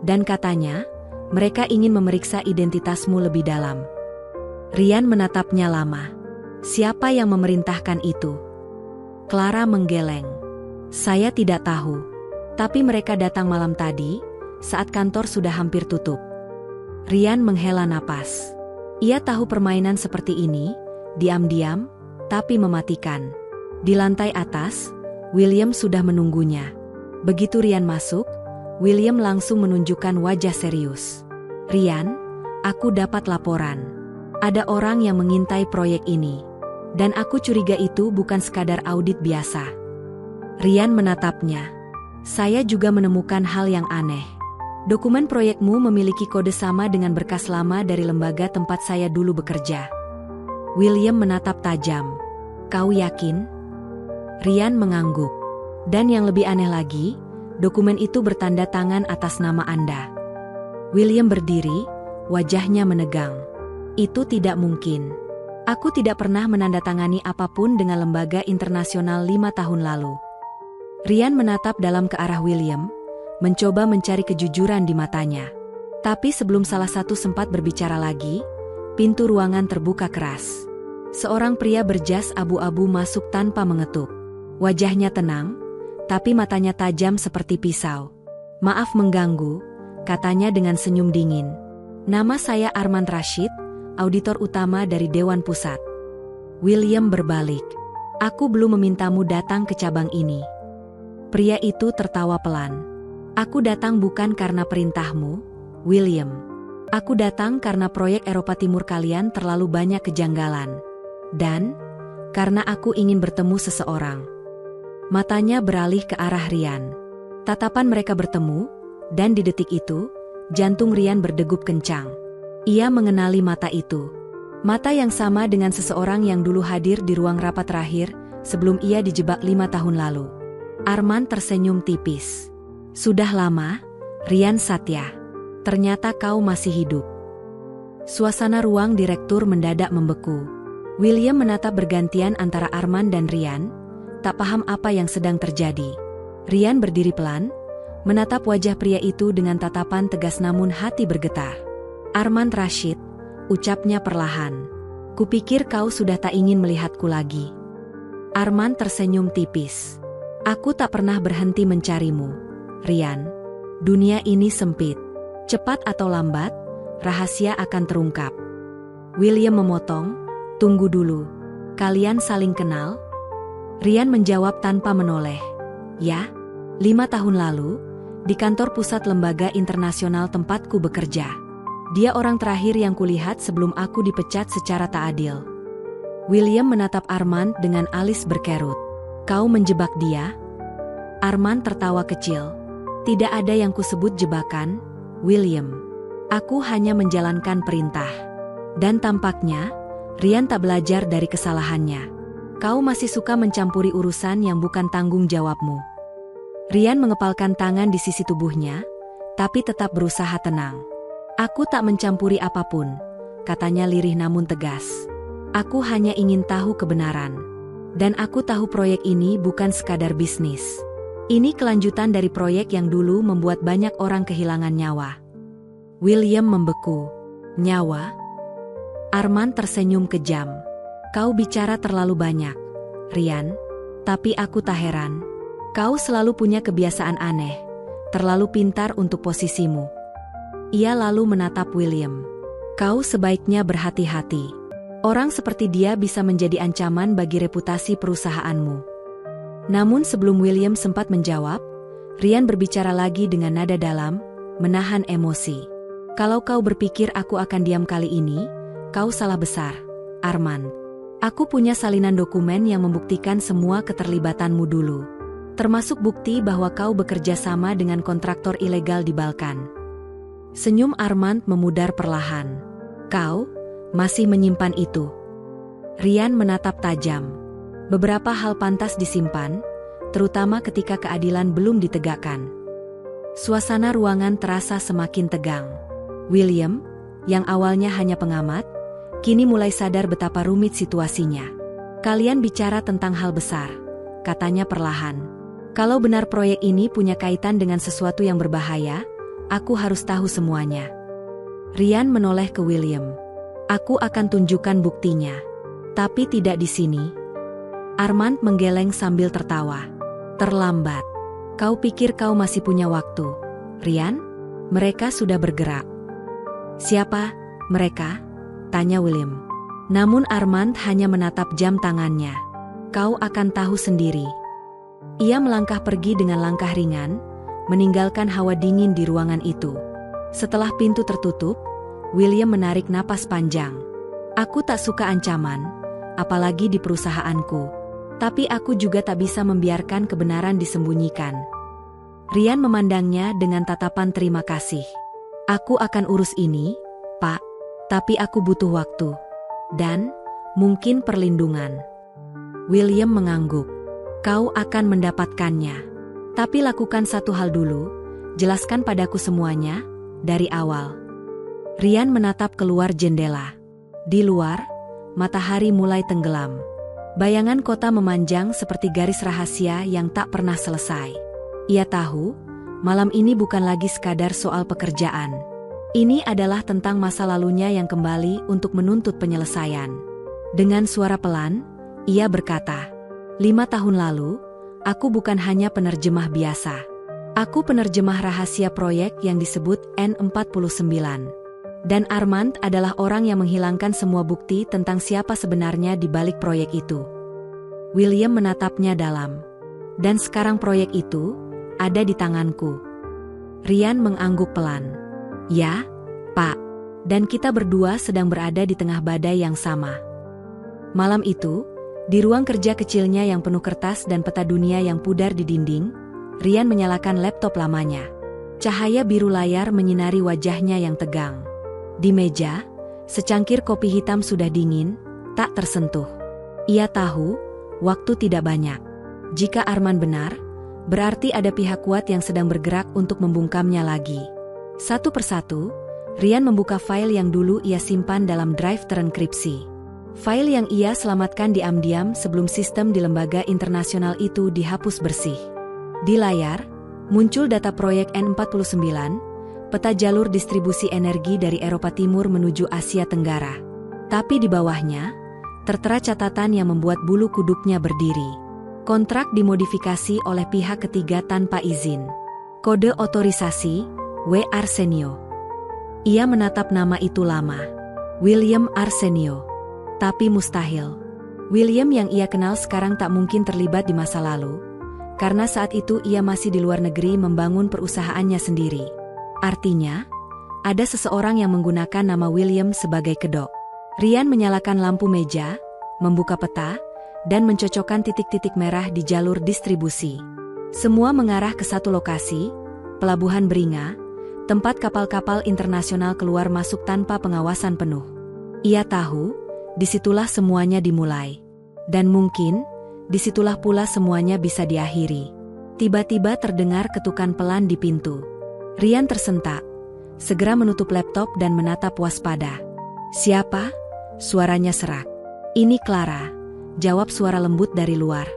Dan katanya, mereka ingin memeriksa identitasmu lebih dalam." Rian menatapnya lama. "Siapa yang memerintahkan itu?" Clara menggeleng. "Saya tidak tahu. Tapi mereka datang malam tadi, saat kantor sudah hampir tutup." Rian menghela napas. Ia tahu permainan seperti ini, diam-diam, tapi mematikan. Di lantai atas, William sudah menunggunya. Begitu Rian masuk, William langsung menunjukkan wajah serius. "Rian, aku dapat laporan. Ada orang yang mengintai proyek ini. Dan aku curiga itu bukan sekadar audit biasa." Rian menatapnya. "Saya juga menemukan hal yang aneh. Dokumen proyekmu memiliki kode sama dengan berkas lama dari lembaga tempat saya dulu bekerja." William menatap tajam. "Kau yakin?" Rian mengangguk. "Dan yang lebih aneh lagi, dokumen itu bertanda tangan atas nama Anda." William berdiri, wajahnya menegang. "Itu tidak mungkin. Aku tidak pernah menandatangani apapun dengan lembaga internasional 5 tahun lalu." Rian menatap dalam ke arah William, mencoba mencari kejujuran di matanya. Tapi sebelum salah satu sempat berbicara lagi, pintu ruangan terbuka keras. Seorang pria berjas abu-abu masuk tanpa mengetuk. Wajahnya tenang, tapi matanya tajam seperti pisau. "Maaf mengganggu," katanya dengan senyum dingin. "Nama saya Arman Rashid, auditor utama dari Dewan Pusat." William berbalik. "Aku belum memintamu datang ke cabang ini." Pria itu tertawa pelan. "Aku datang bukan karena perintahmu, William. Aku datang karena proyek Eropa Timur kalian terlalu banyak kejanggalan. Dan, karena aku ingin bertemu seseorang." Matanya beralih ke arah Rian. Tatapan mereka bertemu, dan di detik itu, jantung Rian berdegup kencang. Ia mengenali mata itu. Mata yang sama dengan seseorang yang dulu hadir di ruang rapat terakhir, sebelum ia dijebak 5 tahun lalu. Arman tersenyum tipis. "Sudah lama, Rian Satya. Ternyata kau masih hidup." Suasana ruang direktur mendadak membeku. William menatap bergantian antara Arman dan Rian, tak paham apa yang sedang terjadi. Rian berdiri pelan, menatap wajah pria itu dengan tatapan tegas namun hati bergetar. "Arman Rashid," ucapnya perlahan. "Kupikir kau sudah tak ingin melihatku lagi." Arman tersenyum tipis. "Aku tak pernah berhenti mencarimu, Rian. Dunia ini sempit. Cepat atau lambat, rahasia akan terungkap." William memotong, "Tunggu dulu. Kalian saling kenal?" Rian menjawab tanpa menoleh. "Ya, 5 tahun lalu, di kantor pusat lembaga internasional tempatku bekerja. Dia orang terakhir yang kulihat sebelum aku dipecat secara tak adil." William menatap Arman dengan alis berkerut. "Kau menjebak dia?" Arman tertawa kecil. "Tidak ada yang kusebut jebakan, William. Aku hanya menjalankan perintah." Dan tampaknya, Rian tak belajar dari kesalahannya. "Kau masih suka mencampuri urusan yang bukan tanggung jawabmu." Rian mengepalkan tangan di sisi tubuhnya, tapi tetap berusaha tenang. "Aku tak mencampuri apapun," katanya lirih namun tegas. "Aku hanya ingin tahu kebenaran. Dan aku tahu proyek ini bukan sekadar bisnis. Ini kelanjutan dari proyek yang dulu membuat banyak orang kehilangan nyawa." William membeku. "Nyawa?" Arman tersenyum kejam. "Kau bicara terlalu banyak, Rian. Tapi aku tak heran. Kau selalu punya kebiasaan aneh, terlalu pintar untuk posisimu." Ia lalu menatap William. "Kau sebaiknya berhati-hati. Orang seperti dia bisa menjadi ancaman bagi reputasi perusahaanmu. Namun sebelum William sempat menjawab, Ryan berbicara lagi dengan nada dalam, menahan emosi. Kalau kau berpikir aku akan diam kali ini, kau salah besar, Armand. Aku punya salinan dokumen yang membuktikan semua keterlibatanmu dulu. Termasuk bukti bahwa kau bekerja sama dengan kontraktor ilegal di Balkan. Senyum Armand memudar perlahan. Kau masih menyimpan itu. Ryan menatap tajam. Beberapa hal pantas disimpan, terutama ketika keadilan belum ditegakkan. Suasana ruangan terasa semakin tegang. William, yang awalnya hanya pengamat, kini mulai sadar betapa rumit situasinya. Kalian bicara tentang hal besar, katanya perlahan. Kalau benar proyek ini punya kaitan dengan sesuatu yang berbahaya, aku harus tahu semuanya. Ryan menoleh ke William. Aku akan tunjukkan buktinya. Tapi tidak di sini. Armand menggeleng sambil tertawa. Terlambat. Kau pikir kau masih punya waktu, Ryan? Mereka sudah bergerak. Siapa mereka? Tanya William. Namun Armand hanya menatap jam tangannya. Kau akan tahu sendiri. Ia melangkah pergi dengan langkah ringan, meninggalkan hawa dingin di ruangan itu. Setelah pintu tertutup, William menarik napas panjang. Aku tak suka ancaman, apalagi di perusahaanku. Tapi aku juga tak bisa membiarkan kebenaran disembunyikan. Ryan memandangnya dengan tatapan terima kasih. Aku akan urus ini, Pak. Tapi aku butuh waktu. Dan, mungkin perlindungan. William mengangguk. Kau akan mendapatkannya. Tapi lakukan satu hal dulu, jelaskan padaku semuanya, dari awal. Ryan menatap keluar jendela. Di luar, matahari mulai tenggelam. Bayangan kota memanjang seperti garis rahasia yang tak pernah selesai. Ia tahu, malam ini bukan lagi sekadar soal pekerjaan. Ini adalah tentang masa lalunya yang kembali untuk menuntut penyelesaian. Dengan suara pelan, ia berkata, 5 tahun lalu, aku bukan hanya penerjemah biasa. Aku penerjemah rahasia proyek yang disebut N49. Dan Armand adalah orang yang menghilangkan semua bukti tentang siapa sebenarnya di balik proyek itu. William menatapnya dalam. Dan sekarang proyek itu ada di tanganku. Ryan mengangguk pelan. Ya, Pak. Dan kita berdua sedang berada di tengah badai yang sama. Malam itu, di ruang kerja kecilnya yang penuh kertas dan peta dunia yang pudar di dinding, Ryan menyalakan laptop lamanya. Cahaya biru layar menyinari wajahnya yang tegang. Di meja, secangkir kopi hitam sudah dingin, tak tersentuh. Ia tahu, waktu tidak banyak. Jika Armand benar, berarti ada pihak kuat yang sedang bergerak untuk membungkamnya lagi. Satu persatu, Ryan membuka file yang dulu ia simpan dalam drive terenkripsi. File yang ia selamatkan diam-diam sebelum sistem di lembaga internasional itu dihapus bersih. Di layar, muncul data proyek N49, peta jalur distribusi energi dari Eropa Timur menuju Asia Tenggara. Tapi di bawahnya, tertera catatan yang membuat bulu kuduknya berdiri. Kontrak dimodifikasi oleh pihak ketiga tanpa izin. Kode otorisasi, W. Arsenio. Ia menatap nama itu lama. William Arsenio. Tapi mustahil. William yang ia kenal sekarang tak mungkin terlibat di masa lalu, karena saat itu ia masih di luar negeri membangun perusahaannya sendiri. Artinya, ada seseorang yang menggunakan nama William sebagai kedok. Ryan menyalakan lampu meja, membuka peta, dan mencocokkan titik-titik merah di jalur distribusi. Semua mengarah ke satu lokasi, Pelabuhan Beringa, tempat kapal-kapal internasional keluar masuk tanpa pengawasan penuh. Ia tahu, disitulah semuanya dimulai. Dan mungkin, disitulah pula semuanya bisa diakhiri. Tiba-tiba terdengar ketukan pelan di pintu. Ryan tersentak, segera menutup laptop dan menatap waspada. Siapa? Suaranya serak. Ini Clara, jawab suara lembut dari luar.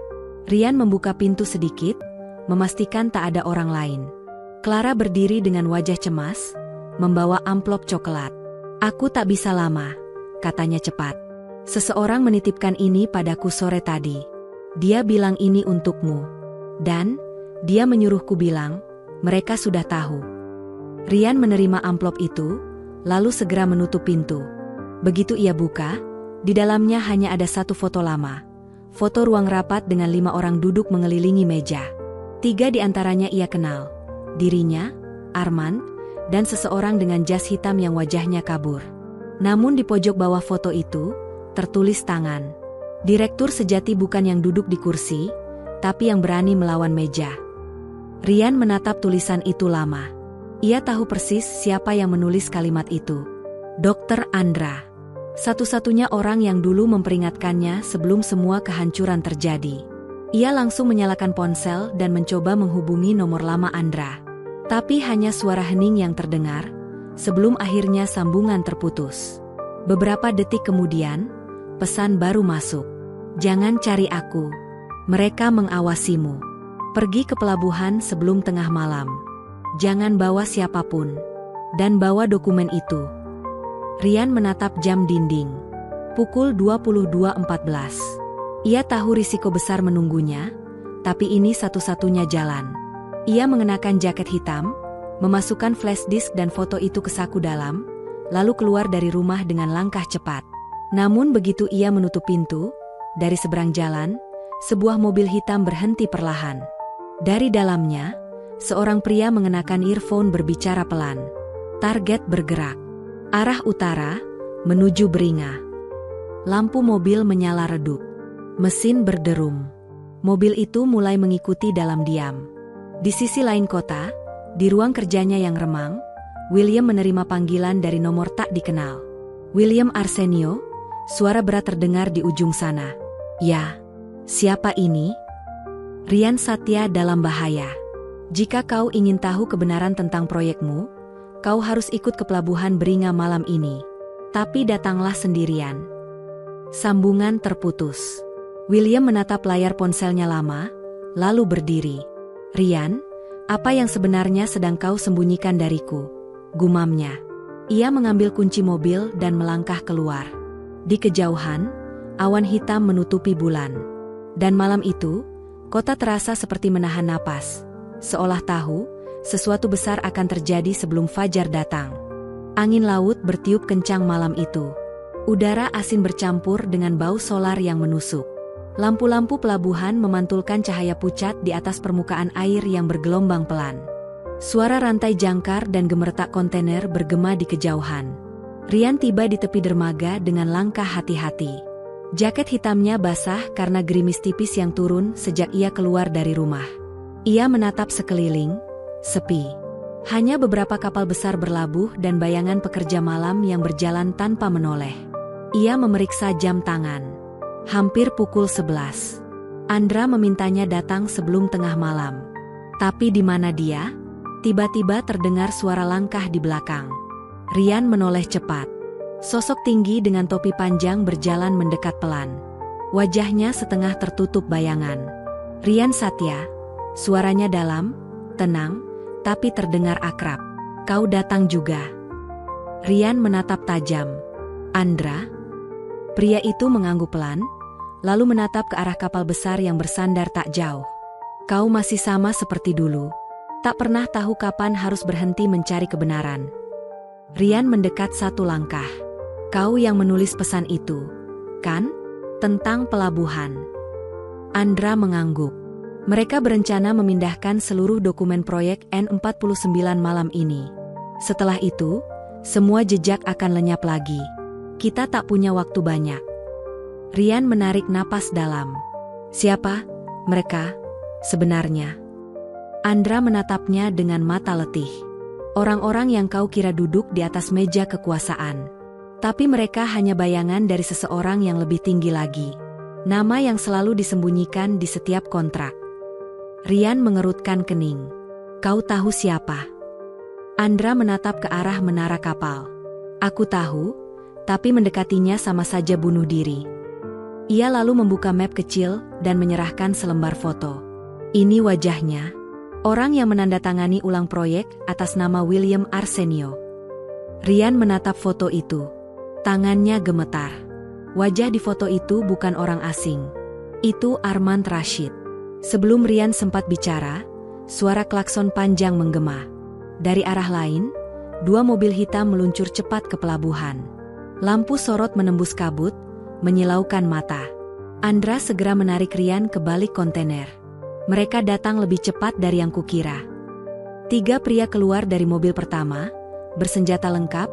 Ryan membuka pintu sedikit, memastikan tak ada orang lain. Clara berdiri dengan wajah cemas, membawa amplop coklat. Aku tak bisa lama, katanya cepat. Seseorang menitipkan ini padaku sore tadi. Dia bilang ini untukmu. Dan, dia menyuruhku bilang, mereka sudah tahu. Ryan menerima amplop itu, lalu segera menutup pintu. Begitu ia buka, Di dalamnya hanya ada satu foto lama. Foto ruang rapat dengan 5 orang duduk mengelilingi meja. 3 di antaranya ia kenal. Dirinya, Arman, dan seseorang dengan jas hitam yang wajahnya kabur. Namun di pojok bawah foto itu, tertulis tangan. Direktur sejati bukan yang duduk di kursi, tapi yang berani melawan meja. Rian menatap tulisan itu lama. Ia tahu persis siapa yang menulis kalimat itu. Dr. Andra. Satu-satunya orang yang dulu memperingatkannya sebelum semua kehancuran terjadi. Ia langsung menyalakan ponsel dan mencoba menghubungi nomor lama Andra. Tapi hanya suara hening yang terdengar, sebelum akhirnya sambungan terputus. Beberapa detik kemudian, pesan baru masuk. Jangan cari aku. Mereka mengawasimu. Pergi ke pelabuhan sebelum tengah malam. Jangan bawa siapapun. Dan bawa dokumen itu. Rian menatap jam dinding. Pukul 22.14. Ia tahu risiko besar menunggunya, tapi ini satu-satunya jalan. Ia mengenakan jaket hitam, memasukkan flash disk dan foto itu ke saku dalam, lalu keluar dari rumah dengan langkah cepat. Namun begitu ia menutup pintu, dari seberang jalan, sebuah mobil hitam berhenti perlahan. Dari dalamnya, seorang pria mengenakan earphone berbicara pelan. Target bergerak. Arah utara, menuju Beringa. Lampu mobil menyala redup. Mesin berderum. Mobil itu mulai mengikuti dalam diam. Di sisi lain kota, di ruang kerjanya yang remang, William menerima panggilan dari nomor tak dikenal. William Arsenio, suara berat terdengar di ujung sana. Ya, siapa ini? Rian Satya dalam bahaya. Jika kau ingin tahu kebenaran tentang proyekmu, kau harus ikut ke pelabuhan Beringa malam ini. Tapi datanglah sendirian. Sambungan terputus. William menatap layar ponselnya lama, lalu berdiri. Rian, apa yang sebenarnya sedang kau sembunyikan dariku? Gumamnya. Ia mengambil kunci mobil dan melangkah keluar. Di kejauhan, awan hitam menutupi bulan. Dan malam itu, kota terasa seperti menahan napas. Seolah tahu, sesuatu besar akan terjadi sebelum fajar datang. Angin laut bertiup kencang malam itu. Udara asin bercampur dengan bau solar yang menusuk. Lampu-lampu pelabuhan memantulkan cahaya pucat di atas permukaan air yang bergelombang pelan. Suara rantai jangkar dan gemertak kontainer bergema di kejauhan. Rian tiba di tepi dermaga dengan langkah hati-hati. Jaket hitamnya basah karena gerimis tipis yang turun sejak ia keluar dari rumah. Ia menatap sekeliling. Sepi. Hanya beberapa kapal besar berlabuh dan bayangan pekerja malam yang berjalan tanpa menoleh. Ia memeriksa jam tangan. Hampir pukul 11. Andra memintanya datang sebelum tengah malam. Tapi di mana dia? Tiba-tiba terdengar suara langkah di belakang. Rian menoleh cepat. Sosok tinggi dengan topi panjang berjalan mendekat pelan. Wajahnya setengah tertutup bayangan. Rian Satya. Suaranya dalam, tenang, tapi terdengar akrab. Kau datang juga. Rian menatap tajam. Andra? Pria itu mengangguk pelan, lalu menatap ke arah kapal besar yang bersandar tak jauh. Kau masih sama seperti dulu. Tak pernah tahu kapan harus berhenti mencari kebenaran. Rian mendekat satu langkah. Kau yang menulis pesan itu, kan? Tentang pelabuhan. Andra mengangguk. Mereka berencana memindahkan seluruh dokumen proyek N49 malam ini. Setelah itu, semua jejak akan lenyap lagi. Kita tak punya waktu banyak. Rian menarik napas dalam. Siapa mereka sebenarnya? Andra menatapnya dengan mata letih. Orang-orang yang kau kira duduk di atas meja kekuasaan. Tapi mereka hanya bayangan dari seseorang yang lebih tinggi lagi. Nama yang selalu disembunyikan di setiap kontrak. Rian mengerutkan kening. Kau tahu siapa? Andra menatap ke arah menara kapal. Aku tahu, tapi mendekatinya sama saja bunuh diri. Ia lalu membuka map kecil dan menyerahkan selembar foto. Ini wajahnya. Orang yang menandatangani ulang proyek atas nama William Arsenio. Rian menatap foto itu. Tangannya gemetar. Wajah di foto itu bukan orang asing. Itu Arman Rashid. Sebelum Rian sempat bicara, suara klakson panjang menggema. Dari arah lain, 2 mobil hitam meluncur cepat ke pelabuhan. Lampu sorot menembus kabut, menyilaukan mata. Andra segera menarik Rian ke balik kontainer. Mereka datang lebih cepat dari yang kukira. 3 pria keluar dari mobil pertama, bersenjata lengkap,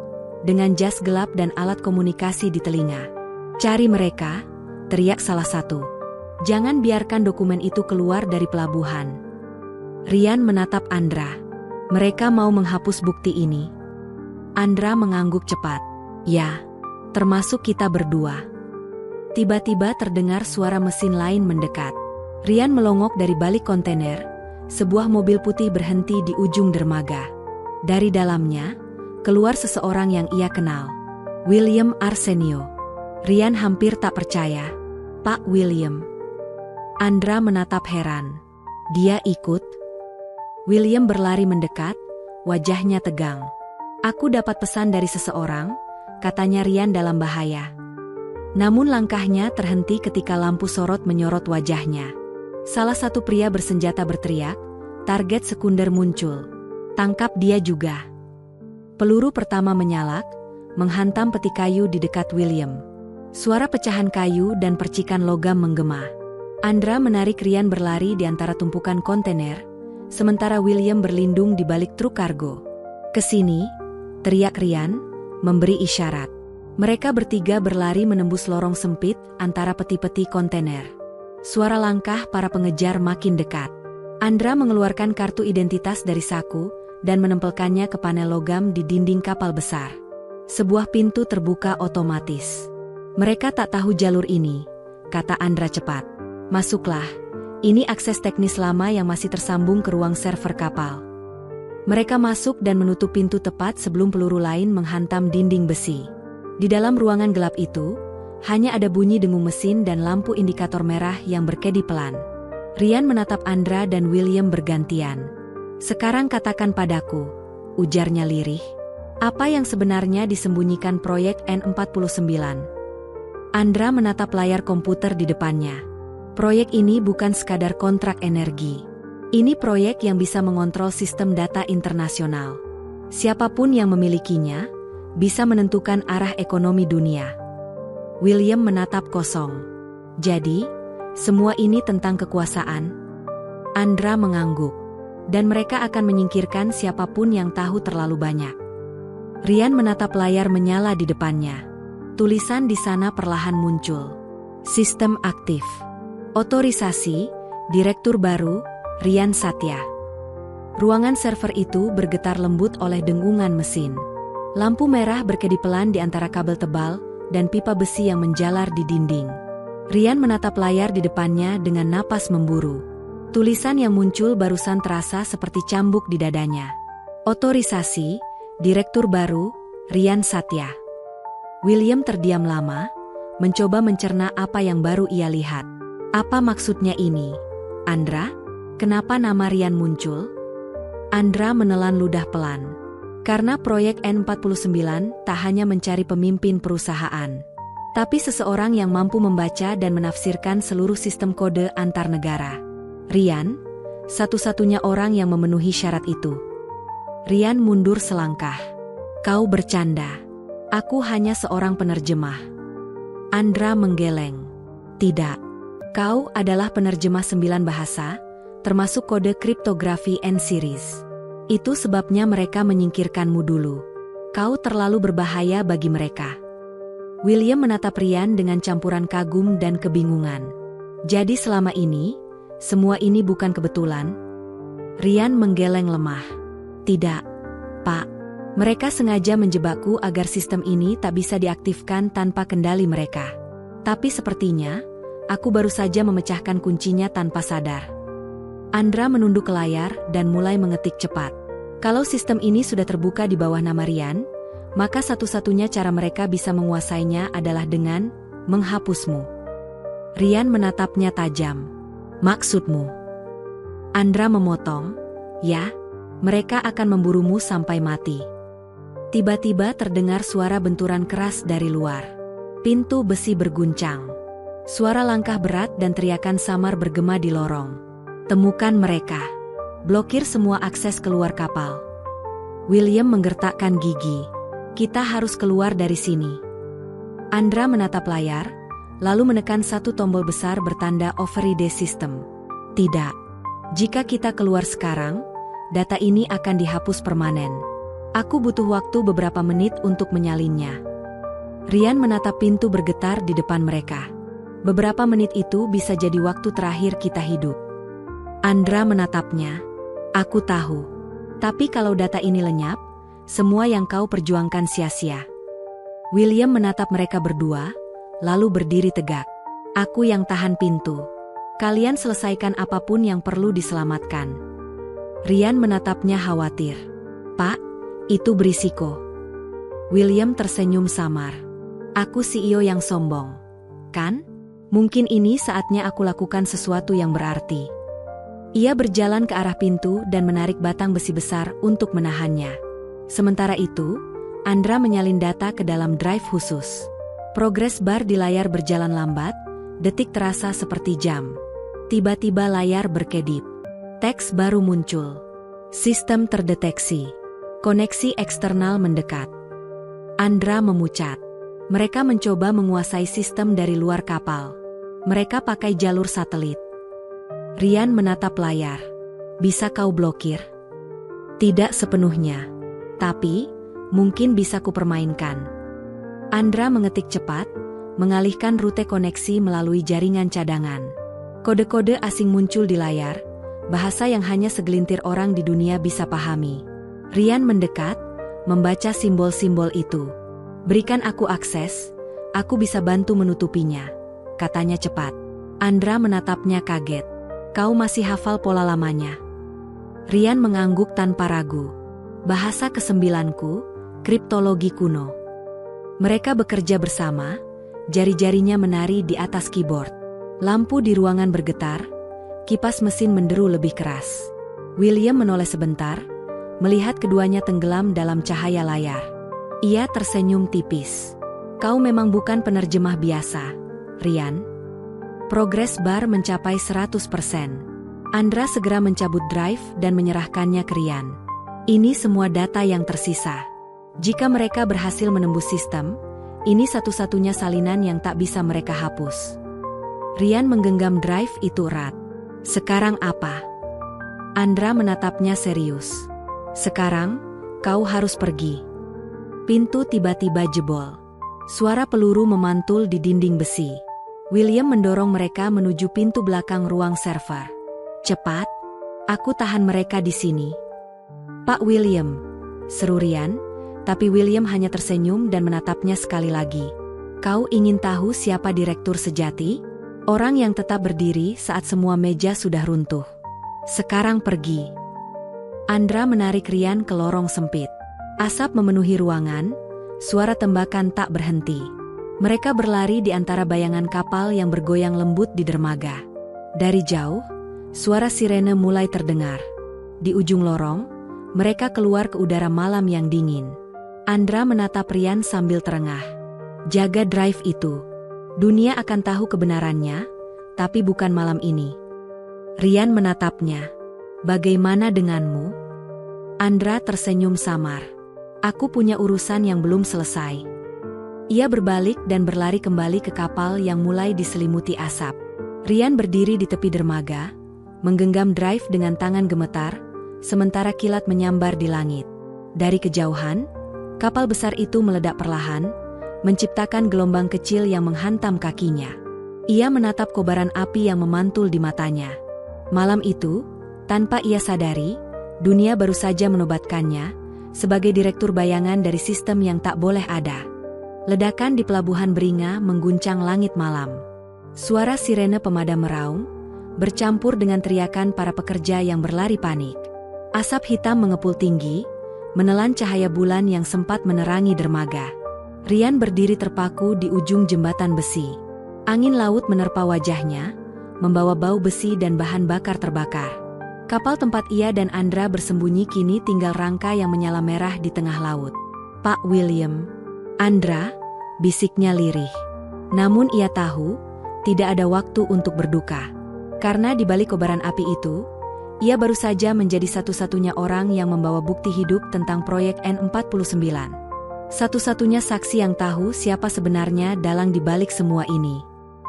dengan jas gelap dan alat komunikasi di telinga. "Cari mereka," teriak salah satu. "Jangan biarkan dokumen itu keluar dari pelabuhan." Rian menatap Andra. "Mereka mau menghapus bukti ini." Andra mengangguk cepat. "Ya, termasuk kita berdua." Tiba-tiba terdengar suara mesin lain mendekat. Rian melongok dari balik kontainer. Sebuah mobil putih berhenti di ujung dermaga. Dari dalamnya, keluar seseorang yang ia kenal. William Arsenio. Rian hampir tak percaya. "Pak William." Andra menatap heran. "Dia ikut?" William berlari mendekat, wajahnya tegang. "Aku dapat pesan dari seseorang," katanya Rian dalam bahaya. Namun langkahnya terhenti ketika lampu sorot menyorot wajahnya. Salah satu pria bersenjata berteriak, "Target sekunder muncul. Tangkap dia juga." Peluru pertama menyalak, menghantam peti kayu di dekat William. Suara pecahan kayu dan percikan logam menggema. Andra menarik Rian berlari di antara tumpukan kontainer, sementara William berlindung di balik truk kargo. "Kesini," teriak Rian, memberi isyarat. Mereka bertiga berlari menembus lorong sempit antara peti-peti kontainer. Suara langkah para pengejar makin dekat. Andra mengeluarkan kartu identitas dari saku dan menempelkannya ke panel logam di dinding kapal besar. Sebuah pintu terbuka otomatis. "Mereka tak tahu jalur ini," kata Andra cepat. "Masuklah. Ini akses teknis lama yang masih tersambung ke ruang server kapal." Mereka masuk dan menutup pintu tepat sebelum peluru lain menghantam dinding besi. Di dalam ruangan gelap itu, hanya ada bunyi dengung mesin dan lampu indikator merah yang berkedip pelan. Rian menatap Andra dan William bergantian. "Sekarang katakan padaku," ujarnya lirih. "Apa yang sebenarnya disembunyikan proyek N49? Andra menatap layar komputer di depannya. "Proyek ini bukan sekadar kontrak energi. Ini proyek yang bisa mengontrol sistem data internasional. Siapapun yang memilikinya bisa menentukan arah ekonomi dunia." William menatap kosong. "Jadi, semua ini tentang kekuasaan?" Andra mengangguk. "Dan mereka akan menyingkirkan siapapun yang tahu terlalu banyak." Rian menatap layar menyala di depannya. Tulisan di sana perlahan muncul. "Sistem aktif. Otorisasi, Direktur baru, Rian Satya." Ruangan server itu bergetar lembut oleh dengungan mesin. Lampu merah berkedip pelan di antara kabel tebal dan pipa besi yang menjalar di dinding. Rian menatap layar di depannya dengan napas memburu. Tulisan yang muncul barusan terasa seperti cambuk di dadanya. "Otorisasi, Direktur baru, Rian Satya." William terdiam lama, mencoba mencerna apa yang baru ia lihat. "Apa maksudnya ini, Andra? Kenapa nama Rian muncul?" Andra menelan ludah pelan. Karena proyek N49 tak hanya mencari pemimpin perusahaan, tapi seseorang yang mampu membaca dan menafsirkan seluruh sistem kode antar negara. Rian, satu-satunya orang yang memenuhi syarat itu. Rian mundur selangkah. "Kau bercanda. Aku hanya seorang penerjemah." Andra menggeleng. "Tidak. Kau adalah penerjemah 9 bahasa, termasuk kode kriptografi N-Series. Itu sebabnya mereka menyingkirkanmu dulu. Kau terlalu berbahaya bagi mereka." William menatap Rian dengan campuran kagum dan kebingungan. "Jadi selama ini, semua ini bukan kebetulan?" Rian menggeleng lemah. "Tidak, Pak. Mereka sengaja menjebakku agar sistem ini tak bisa diaktifkan tanpa kendali mereka. Tapi sepertinya, aku baru saja memecahkan kuncinya tanpa sadar." Andra menunduk ke layar dan mulai mengetik cepat. Kalau sistem ini sudah terbuka di bawah nama Rian, maka satu-satunya cara mereka bisa menguasainya adalah dengan menghapusmu. Rian menatapnya tajam. "Maksudmu?" Andra memotong. "Ya, mereka akan memburumu sampai mati." Tiba-tiba terdengar suara benturan keras dari luar. Pintu besi berguncang. Suara langkah berat dan teriakan samar bergema di lorong. "Temukan mereka. Blokir semua akses keluar kapal." William menggertakkan gigi. "Kita harus keluar dari sini." Andra menatap layar, lalu menekan satu tombol besar bertanda override system. Tidak. Jika kita keluar sekarang, data ini akan dihapus permanen. Aku butuh waktu beberapa menit untuk menyalinnya. Ryan menatap pintu bergetar di depan mereka. Beberapa menit itu bisa jadi waktu terakhir kita hidup. Andra menatapnya. Aku tahu. Tapi kalau data ini lenyap, semua yang kau perjuangkan sia-sia. William menatap mereka berdua, lalu berdiri tegak. Aku yang tahan pintu. Kalian selesaikan apapun yang perlu diselamatkan. Ryan menatapnya khawatir. Pak, itu berisiko. William tersenyum samar. Aku CEO yang sombong. Kan? Mungkin ini saatnya aku lakukan sesuatu yang berarti. Ia berjalan ke arah pintu dan menarik batang besi besar untuk menahannya. Sementara itu, Andra menyalin data ke dalam drive khusus. Progres bar di layar berjalan lambat, detik terasa seperti jam. Tiba-tiba layar berkedip. Teks baru muncul. Sistem terdeteksi. Koneksi eksternal mendekat. Andra memucat. Mereka mencoba menguasai sistem dari luar kapal. Mereka pakai jalur satelit. Ryan menatap layar. Bisa kau blokir? Tidak sepenuhnya. Tapi, mungkin bisa kupermainkan. Andra mengetik cepat, mengalihkan rute koneksi melalui jaringan cadangan. Kode-kode asing muncul di layar, bahasa yang hanya segelintir orang di dunia bisa pahami. Ryan mendekat, membaca simbol-simbol itu. Berikan aku akses, aku bisa bantu menutupinya, katanya cepat. Andra menatapnya kaget. Kau masih hafal pola lamanya? Ryan mengangguk tanpa ragu. Bahasa kesembilanku, kriptologi kuno. Mereka bekerja bersama, jari-jarinya menari di atas keyboard. Lampu di ruangan bergetar, kipas mesin menderu lebih keras. William menoleh sebentar, melihat keduanya tenggelam dalam cahaya layar. Ia tersenyum tipis. Kau memang bukan penerjemah biasa, Ryan. Progres bar mencapai 100%. Andra segera mencabut drive dan menyerahkannya ke Ryan. Ini semua data yang tersisa. Jika mereka berhasil menembus sistem, ini satu-satunya salinan yang tak bisa mereka hapus. Ryan menggenggam drive itu erat. Sekarang apa? Andra menatapnya serius. Sekarang, kau harus pergi. Pintu tiba-tiba jebol. Suara peluru memantul di dinding besi. William mendorong mereka menuju pintu belakang ruang server. Cepat, aku tahan mereka di sini. Pak William, seru Ryan, tapi William hanya tersenyum dan menatapnya sekali lagi. Kau ingin tahu siapa direktur sejati? Orang yang tetap berdiri saat semua meja sudah runtuh. Sekarang pergi. Andra menarik Ryan ke lorong sempit. Asap memenuhi ruangan, suara tembakan tak berhenti. Mereka berlari di antara bayangan kapal yang bergoyang lembut di dermaga. Dari jauh, suara sirene mulai terdengar. Di ujung lorong, mereka keluar ke udara malam yang dingin. Andra menatap Ryan sambil terengah. Jaga drive itu. Dunia akan tahu kebenarannya, tapi bukan malam ini. Ryan menatapnya. Bagaimana denganmu? Andra tersenyum samar. Aku punya urusan yang belum selesai. Ia berbalik dan berlari kembali ke kapal yang mulai diselimuti asap. Ryan berdiri di tepi dermaga, menggenggam drive dengan tangan gemetar, sementara kilat menyambar di langit. Dari kejauhan, kapal besar itu meledak perlahan, menciptakan gelombang kecil yang menghantam kakinya. Ia menatap kobaran api yang memantul di matanya. Malam itu, tanpa ia sadari, dunia baru saja menobatkannya sebagai direktur bayangan dari sistem yang tak boleh ada. Ledakan di pelabuhan Beringa mengguncang langit malam. Suara sirene pemadam meraung, bercampur dengan teriakan para pekerja yang berlari panik. Asap hitam mengepul tinggi, menelan cahaya bulan yang sempat menerangi dermaga. Ryan berdiri terpaku di ujung jembatan besi. Angin laut menerpa wajahnya, membawa bau besi dan bahan bakar terbakar. Kapal tempat ia dan Andra bersembunyi kini tinggal rangka yang menyala merah di tengah laut. Pak William. Andra, bisiknya lirih. Namun ia tahu, tidak ada waktu untuk berduka. Karena di balik kobaran api itu, ia baru saja menjadi satu-satunya orang yang membawa bukti hidup tentang proyek N49. Satu-satunya saksi yang tahu siapa sebenarnya dalang di balik semua ini.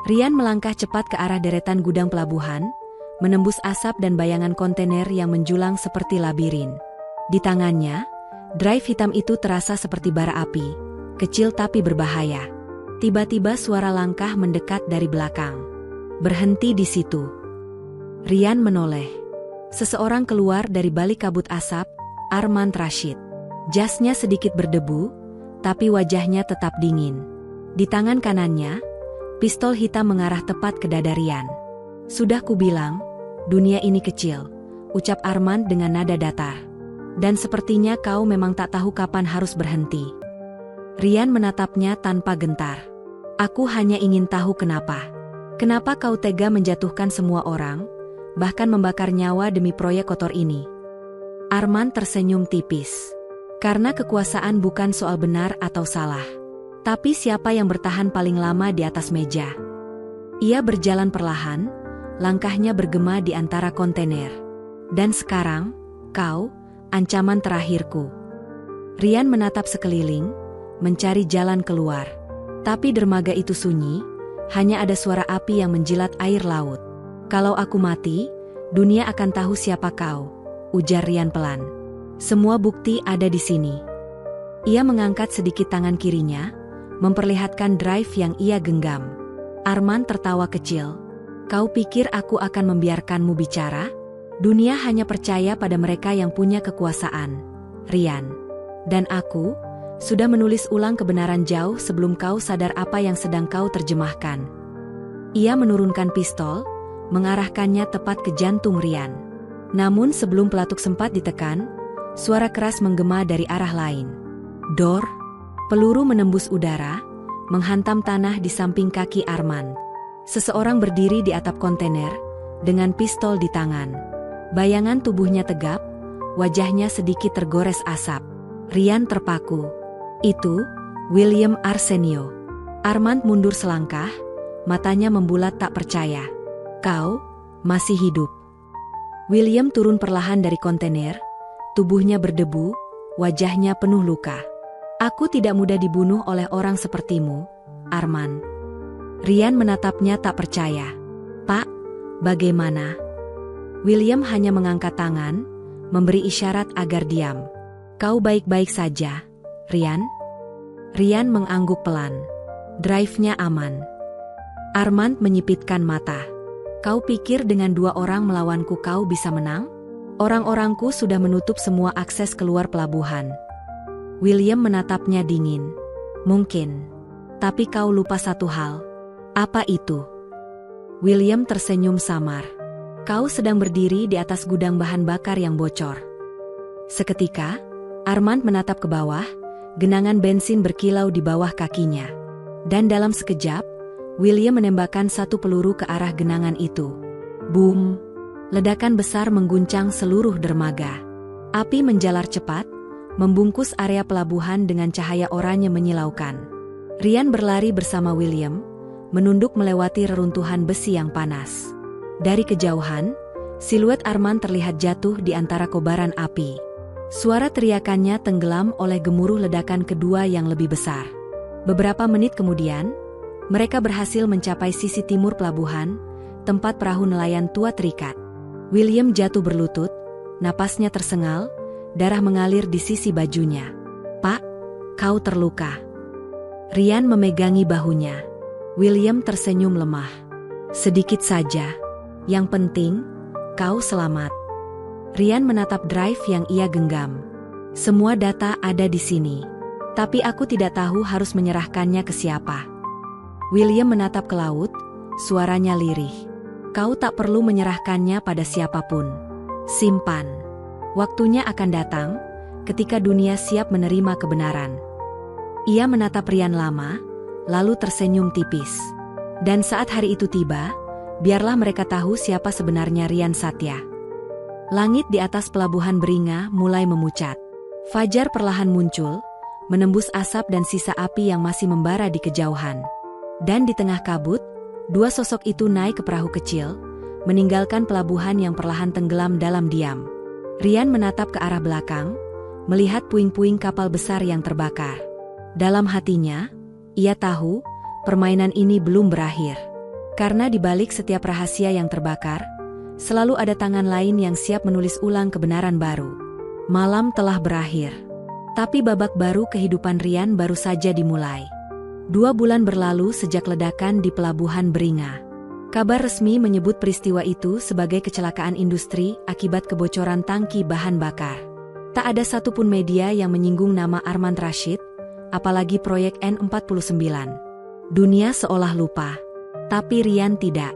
Rian melangkah cepat ke arah deretan gudang pelabuhan, menembus asap dan bayangan kontainer yang menjulang seperti labirin. Di tangannya, drive hitam itu terasa seperti bara api, kecil tapi berbahaya. Tiba-tiba suara langkah mendekat dari belakang. Berhenti di situ. Rian menoleh. Seseorang keluar dari balik kabut asap, Armand Rashid. Jasnya sedikit berdebu, tapi wajahnya tetap dingin. Di tangan kanannya, pistol hitam mengarah tepat ke dada Rian. "Sudah kubilang, dunia ini kecil," ucap Armand dengan nada datar. "Dan sepertinya kau memang tak tahu kapan harus berhenti." Rian menatapnya tanpa gentar. "Aku hanya ingin tahu kenapa. Kenapa kau tega menjatuhkan semua orang, bahkan membakar nyawa demi proyek kotor ini?" Armand tersenyum tipis. "Karena kekuasaan bukan soal benar atau salah, tapi siapa yang bertahan paling lama di atas meja." Ia berjalan perlahan, langkahnya bergema di antara kontainer. "Dan sekarang, kau, ancaman terakhirku." Rian menatap sekeliling, mencari jalan keluar. Tapi dermaga itu sunyi, hanya ada suara api yang menjilat air laut. "Kalau aku mati, dunia akan tahu siapa kau," ujar Rian pelan. "Semua bukti ada di sini." Ia mengangkat sedikit tangan kirinya, memperlihatkan drive yang ia genggam. Armand tertawa kecil. "Kau pikir aku akan membiarkanmu bicara? Dunia hanya percaya pada mereka yang punya kekuasaan, Rian. Dan aku sudah menulis ulang kebenaran jauh sebelum kau sadar apa yang sedang kau terjemahkan." Ia menurunkan pistol, mengarahkannya tepat ke jantung Rian. Namun sebelum pelatuk sempat ditekan, suara keras menggema dari arah lain. Dor! Peluru menembus udara, menghantam tanah di samping kaki Armand. Seseorang berdiri di atap kontainer, dengan pistol di tangan. Bayangan tubuhnya tegap, wajahnya sedikit tergores asap. Rian terpaku. "Itu, William Arsenio." Armand mundur selangkah, matanya membulat tak percaya. "Kau masih hidup?" William turun perlahan dari kontainer, tubuhnya berdebu, wajahnya penuh luka. "Aku tidak mudah dibunuh oleh orang sepertimu, Armand." Rian menatapnya tak percaya. "Pak, bagaimana?" William hanya mengangkat tangan, memberi isyarat agar diam. "Kau baik-baik saja, Rian?" Rian mengangguk pelan. "Drive-nya aman." Armand menyipitkan mata. "Kau pikir dengan 2 orang melawanku kau bisa menang? Orang-orangku sudah menutup semua akses keluar pelabuhan." William menatapnya dingin. "Mungkin. Tapi kau lupa satu hal." "Apa itu?" William tersenyum samar. "Kau sedang berdiri di atas gudang bahan bakar yang bocor." Seketika, Armand menatap ke bawah, genangan bensin berkilau di bawah kakinya. Dan dalam sekejap, William menembakkan satu peluru ke arah genangan itu. Boom! Ledakan besar mengguncang seluruh dermaga. Api menjalar cepat, membungkus area pelabuhan dengan cahaya oranye menyilaukan. Rian berlari bersama William, menunduk melewati reruntuhan besi yang panas. Dari kejauhan, siluet Armand terlihat jatuh di antara kobaran api. Suara teriakannya tenggelam oleh gemuruh ledakan kedua yang lebih besar. Beberapa menit kemudian, mereka berhasil mencapai sisi timur pelabuhan, tempat perahu nelayan tua terikat. William jatuh berlutut, napasnya tersengal, darah mengalir di sisi bajunya. "Pak, kau terluka." Rian memegangi bahunya. William tersenyum lemah. "Sedikit saja. Yang penting, kau selamat." Rian menatap drive yang ia genggam. "Semua data ada di sini. Tapi aku tidak tahu harus menyerahkannya ke siapa." William menatap ke laut, suaranya lirih. "Kau tak perlu menyerahkannya pada siapapun. Simpan. Waktunya akan datang, ketika dunia siap menerima kebenaran." Ia menatap Rian lama, lalu tersenyum tipis. "Dan saat hari itu tiba, biarlah mereka tahu siapa sebenarnya Rian Satya." Langit di atas pelabuhan Beringa mulai memucat. Fajar perlahan muncul, menembus asap dan sisa api yang masih membara di kejauhan. Dan di tengah kabut, 2 sosok itu naik ke perahu kecil, meninggalkan pelabuhan yang perlahan tenggelam dalam diam. Rian menatap ke arah belakang, melihat puing-puing kapal besar yang terbakar. Dalam hatinya, ia tahu, permainan ini belum berakhir. Karena di balik setiap rahasia yang terbakar, selalu ada tangan lain yang siap menulis ulang kebenaran baru. Malam telah berakhir. Tapi babak baru kehidupan Rian baru saja dimulai. 2 bulan berlalu sejak ledakan di Pelabuhan Beringa. Kabar resmi menyebut peristiwa itu sebagai kecelakaan industri akibat kebocoran tangki bahan bakar. Tak ada satupun media yang menyinggung nama Armand Rashid, apalagi proyek N49. Dunia seolah lupa. Tapi Rian tidak.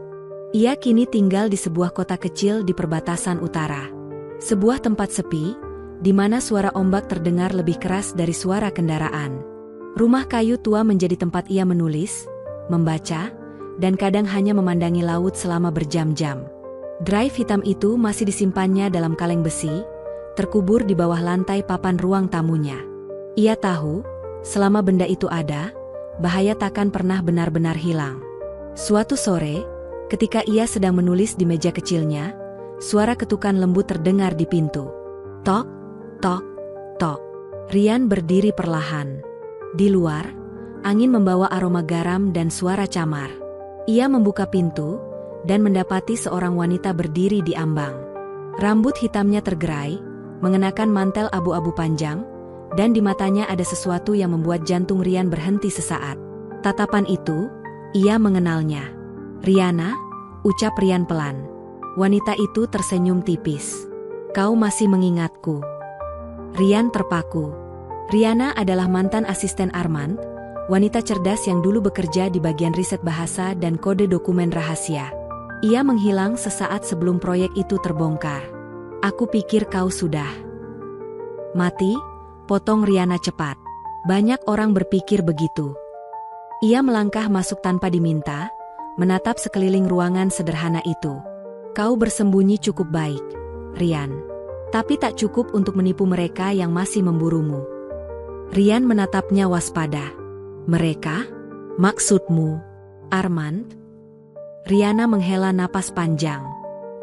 Ia kini tinggal di sebuah kota kecil di perbatasan utara. Sebuah tempat sepi, di mana suara ombak terdengar lebih keras dari suara kendaraan. Rumah kayu tua menjadi tempat ia menulis, membaca, dan kadang hanya memandangi laut selama berjam-jam. Drive hitam itu masih disimpannya dalam kaleng besi, terkubur di bawah lantai papan ruang tamunya. Ia tahu, selama benda itu ada, bahaya takkan pernah benar-benar hilang. Suatu sore, ketika ia sedang menulis di meja kecilnya, suara ketukan lembut terdengar di pintu. Tok, tok, tok. Rian berdiri perlahan. Di luar, angin membawa aroma garam dan suara camar. Ia membuka pintu, dan mendapati seorang wanita berdiri di ambang. Rambut hitamnya tergerai, mengenakan mantel abu-abu panjang, dan di matanya ada sesuatu yang membuat jantung Rian berhenti sesaat. Tatapan itu, ia mengenalnya. "Riana," ucap Rian pelan. Wanita itu tersenyum tipis. "Kau masih mengingatku?" Rian terpaku. Riana adalah mantan asisten Armand, wanita cerdas yang dulu bekerja di bagian riset bahasa dan kode dokumen rahasia. Ia menghilang sesaat sebelum proyek itu terbongkar. "Aku pikir kau sudah mati," potong Riana cepat. Banyak orang berpikir begitu. Ia melangkah masuk tanpa diminta, menatap sekeliling ruangan sederhana itu. "Kau bersembunyi cukup baik, Rian. Tapi tak cukup untuk menipu mereka yang masih memburumu." Rian menatapnya waspada. "Mereka? Maksudmu, Armand?" Riana menghela napas panjang.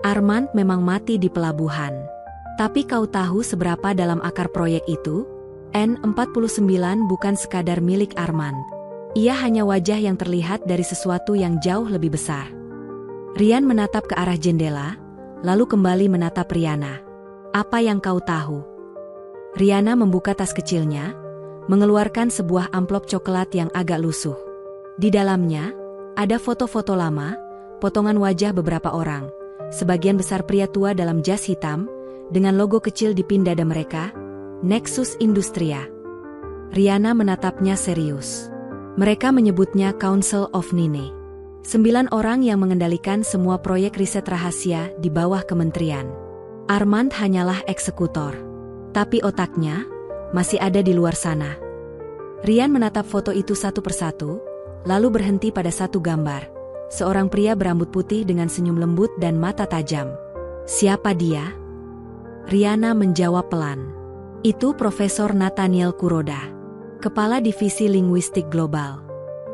"Armand memang mati di pelabuhan. Tapi kau tahu seberapa dalam akar proyek itu? N49 bukan sekadar milik Armand. Ia hanya wajah yang terlihat dari sesuatu yang jauh lebih besar." Rian menatap ke arah jendela, lalu kembali menatap Riana. "Apa yang kau tahu?" Riana membuka tas kecilnya, mengeluarkan sebuah amplop coklat yang agak lusuh. Di dalamnya, ada foto-foto lama, potongan wajah beberapa orang, sebagian besar pria tua dalam jas hitam, dengan logo kecil di pin dada mereka, Nexus Industria. Riana menatapnya serius. Mereka menyebutnya Council of Nine. 9 orang yang mengendalikan semua proyek riset rahasia di bawah kementerian. Armand hanyalah eksekutor. Tapi otaknya masih ada di luar sana. Rian menatap foto itu satu persatu, lalu berhenti pada satu gambar. Seorang pria berambut putih dengan senyum lembut dan mata tajam. "Siapa dia?" Riana menjawab pelan. "Itu Profesor Nathaniel Kuroda, Kepala Divisi Linguistik Global.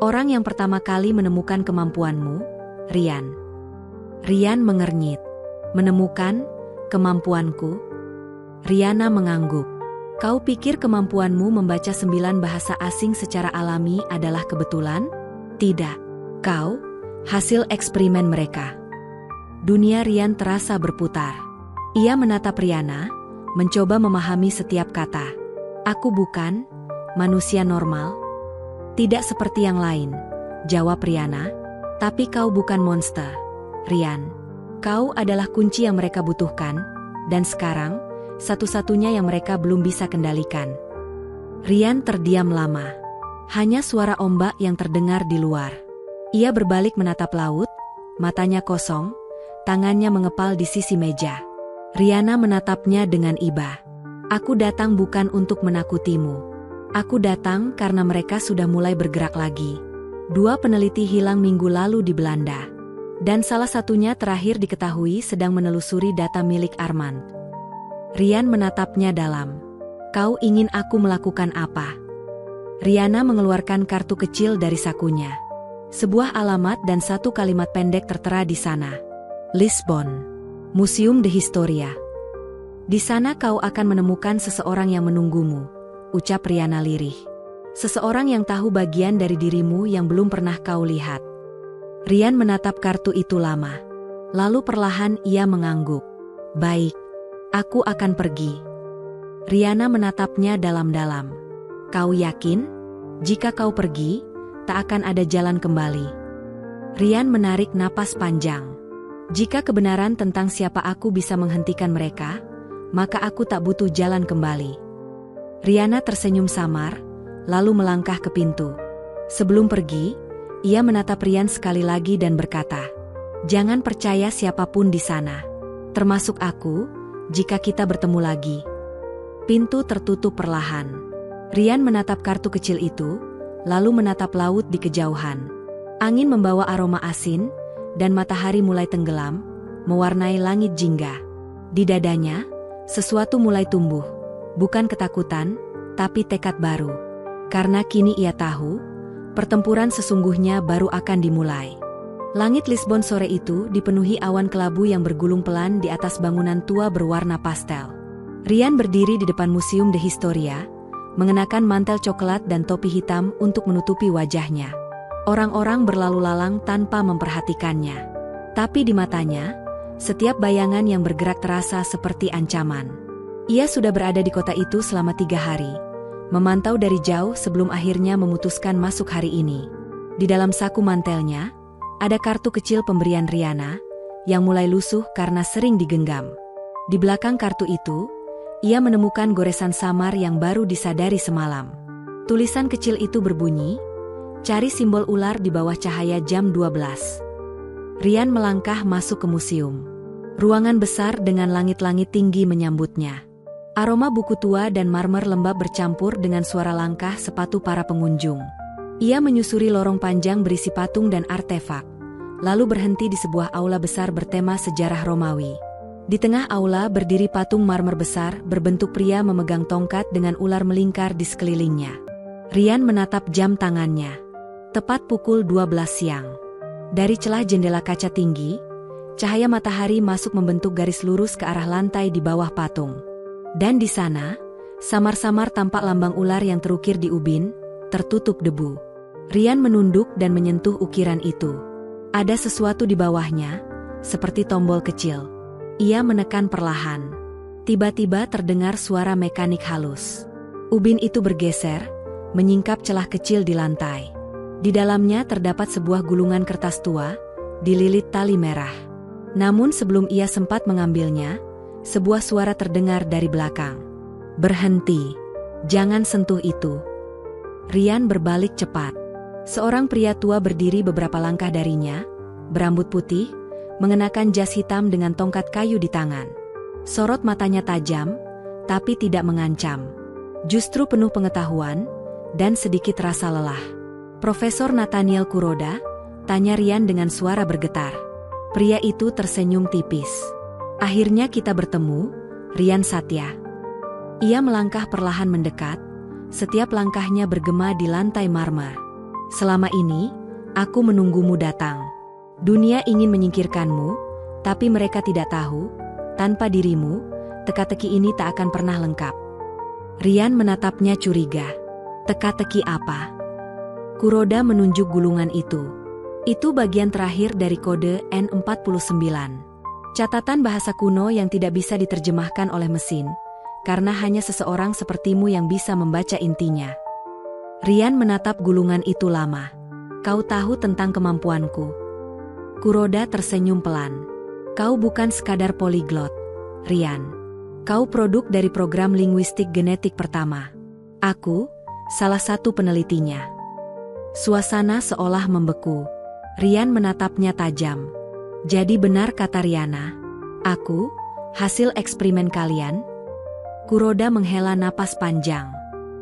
Orang yang pertama kali menemukan kemampuanmu, Rian." Rian mengernyit. "Menemukan kemampuanku?" Riana mengangguk. "Kau pikir kemampuanmu membaca 9 bahasa asing secara alami adalah kebetulan? Tidak. Kau, hasil eksperimen mereka." Dunia Rian terasa berputar. Ia menatap Riana, mencoba memahami setiap kata. "Aku bukan manusia normal?" "Tidak seperti yang lain," jawab Riana. "Tapi kau bukan monster, Rian. Kau adalah kunci yang mereka butuhkan, dan sekarang, satu-satunya yang mereka belum bisa kendalikan." Rian terdiam lama. Hanya suara ombak yang terdengar di luar. Ia berbalik menatap laut, matanya kosong, tangannya mengepal di sisi meja. Riana menatapnya dengan iba. "Aku datang bukan untuk menakutimu. Aku datang karena mereka sudah mulai bergerak lagi. 2 peneliti hilang minggu lalu di Belanda. Dan salah satunya terakhir diketahui sedang menelusuri data milik Armand." Rian menatapnya dalam. "Kau ingin aku melakukan apa?" Riana mengeluarkan kartu kecil dari sakunya. Sebuah alamat dan 1 kalimat pendek tertera di sana. "Lisbon, Museum de Historia. Di sana kau akan menemukan seseorang yang menunggumu," ucap Riana lirih. "Seseorang yang tahu bagian dari dirimu yang belum pernah kau lihat." Rian menatap kartu itu lama. Lalu perlahan ia mengangguk. Baik, aku akan pergi. Riana menatapnya dalam-dalam. Kau yakin? Jika kau pergi, tak akan ada jalan kembali. Rian menarik napas panjang. Jika kebenaran tentang siapa aku bisa menghentikan mereka, maka aku tak butuh jalan kembali. Riana tersenyum samar, lalu melangkah ke pintu. Sebelum pergi, ia menatap Rian sekali lagi dan berkata, "Jangan percaya siapapun di sana, termasuk aku, jika kita bertemu lagi." Pintu tertutup perlahan. Rian menatap kartu kecil itu, lalu menatap laut di kejauhan. Angin membawa aroma asin, dan matahari mulai tenggelam, mewarnai langit jingga. Di dadanya, sesuatu mulai tumbuh, bukan ketakutan, tapi tekad baru. Karena kini ia tahu, pertempuran sesungguhnya baru akan dimulai. Langit Lisbon sore itu dipenuhi awan kelabu yang bergulung pelan di atas bangunan tua berwarna pastel. Rian berdiri di depan Museum de Historia, mengenakan mantel coklat dan topi hitam untuk menutupi wajahnya. Orang-orang berlalu lalang tanpa memperhatikannya. Tapi di matanya, setiap bayangan yang bergerak terasa seperti ancaman. Ia sudah berada di kota itu selama 3 hari, memantau dari jauh sebelum akhirnya memutuskan masuk hari ini. Di dalam saku mantelnya, ada kartu kecil pemberian Riana, yang mulai lusuh karena sering digenggam. Di belakang kartu itu, ia menemukan goresan samar yang baru disadari semalam. Tulisan kecil itu berbunyi, "Cari simbol ular di bawah cahaya jam 12. Rian melangkah masuk ke museum. Ruangan besar dengan langit-langit tinggi menyambutnya. Aroma buku tua dan marmer lembab bercampur dengan suara langkah sepatu para pengunjung. Ia menyusuri lorong panjang berisi patung dan artefak, lalu berhenti di sebuah aula besar bertema sejarah Romawi. Di tengah aula berdiri patung marmer besar berbentuk pria memegang tongkat dengan ular melingkar di sekelilingnya. Rian menatap jam tangannya. Tepat pukul 12 siang. Dari celah jendela kaca tinggi, cahaya matahari masuk membentuk garis lurus ke arah lantai di bawah patung. Dan di sana, samar-samar tampak lambang ular yang terukir di ubin, tertutup debu. Rian menunduk dan menyentuh ukiran itu. Ada sesuatu di bawahnya, seperti tombol kecil. Ia menekan perlahan. Tiba-tiba terdengar suara mekanik halus. Ubin itu bergeser, menyingkap celah kecil di lantai. Di dalamnya terdapat sebuah gulungan kertas tua, dililit tali merah. Namun sebelum ia sempat mengambilnya, sebuah suara terdengar dari belakang. "Berhenti, jangan sentuh itu." Rian berbalik cepat. Seorang pria tua berdiri beberapa langkah darinya, berambut putih, mengenakan jas hitam dengan tongkat kayu di tangan. Sorot matanya tajam, tapi tidak mengancam. Justru penuh pengetahuan, dan sedikit rasa lelah. "Profesor Nathaniel Kuroda?" tanya Rian dengan suara bergetar. Pria itu tersenyum tipis. "Akhirnya kita bertemu, Rian Satya." Ia melangkah perlahan mendekat, setiap langkahnya bergema di lantai marmer. "Selama ini, aku menunggumu datang. Dunia ingin menyingkirkanmu, tapi mereka tidak tahu, tanpa dirimu, teka-teki ini tak akan pernah lengkap." Rian menatapnya curiga. "Teka-teki apa?" Kuroda menunjuk gulungan itu. "Itu bagian terakhir dari kode N49. Catatan bahasa kuno yang tidak bisa diterjemahkan oleh mesin, karena hanya seseorang sepertimu yang bisa membaca intinya." Rian menatap gulungan itu lama. "Kau tahu tentang kemampuanku?" Kuroda tersenyum pelan. "Kau bukan sekadar poliglot, Rian. Kau produk dari program linguistik genetik pertama. Aku, salah satu penelitinya." Suasana seolah membeku. Rian menatapnya tajam. "Jadi benar kata Riana, aku, hasil eksperimen kalian?" Kuroda menghela napas panjang.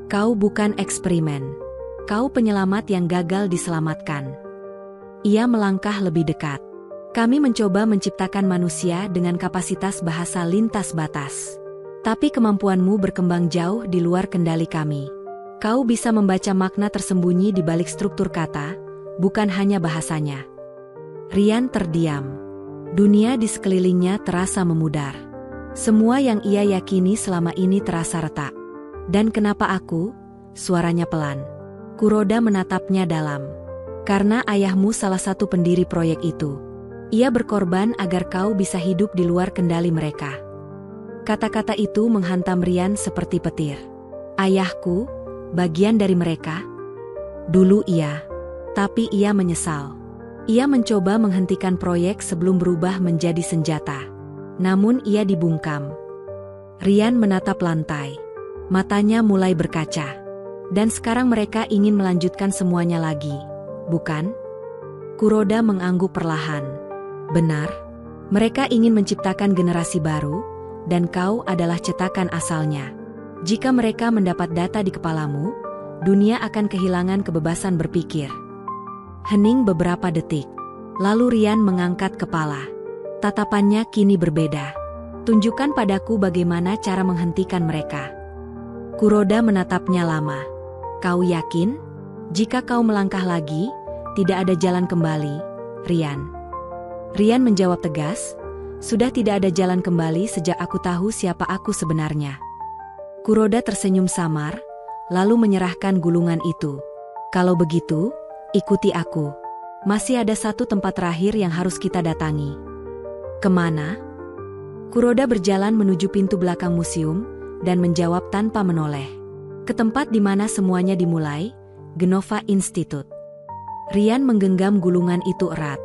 "Kau bukan eksperimen. Kau penyelamat yang gagal diselamatkan." Ia melangkah lebih dekat. "Kami mencoba menciptakan manusia dengan kapasitas bahasa lintas batas. Tapi kemampuanmu berkembang jauh di luar kendali kami. Kau bisa membaca makna tersembunyi di balik struktur kata, bukan hanya bahasanya." Rian terdiam. Dunia di sekelilingnya terasa memudar. Semua yang ia yakini selama ini terasa retak. "Dan kenapa aku?" Suaranya pelan. Kuroda menatapnya dalam. Karena ayahmu salah satu pendiri proyek itu. Ia berkorban agar kau bisa hidup di luar kendali mereka. Kata-kata itu menghantam Rian seperti petir. Ayahku, bagian dari mereka? Dulu iya. Tapi ia menyesal. Ia mencoba menghentikan proyek sebelum berubah menjadi senjata. Namun ia dibungkam. Rian menatap lantai. Matanya mulai berkaca. Dan sekarang mereka ingin melanjutkan semuanya lagi. Bukan? Kuroda mengangguk perlahan. Benar. Mereka ingin menciptakan generasi baru, dan kau adalah cetakan asalnya. Jika mereka mendapat data di kepalamu, dunia akan kehilangan kebebasan berpikir. Hening beberapa detik. Lalu Rian mengangkat kepala. Tatapannya kini berbeda. Tunjukkan padaku bagaimana cara menghentikan mereka. Kuroda menatapnya lama. Kau yakin? Jika kau melangkah lagi, tidak ada jalan kembali, Rian. Rian menjawab tegas, sudah tidak ada jalan kembali sejak aku tahu siapa aku sebenarnya. Kuroda tersenyum samar, lalu menyerahkan gulungan itu. Kalau begitu, ikuti aku. Masih ada satu tempat terakhir yang harus kita datangi. Kemana? Kuroda berjalan menuju pintu belakang museum, dan menjawab tanpa menoleh. Ke tempat di mana semuanya dimulai, Genova Institute. Rian menggenggam gulungan itu erat.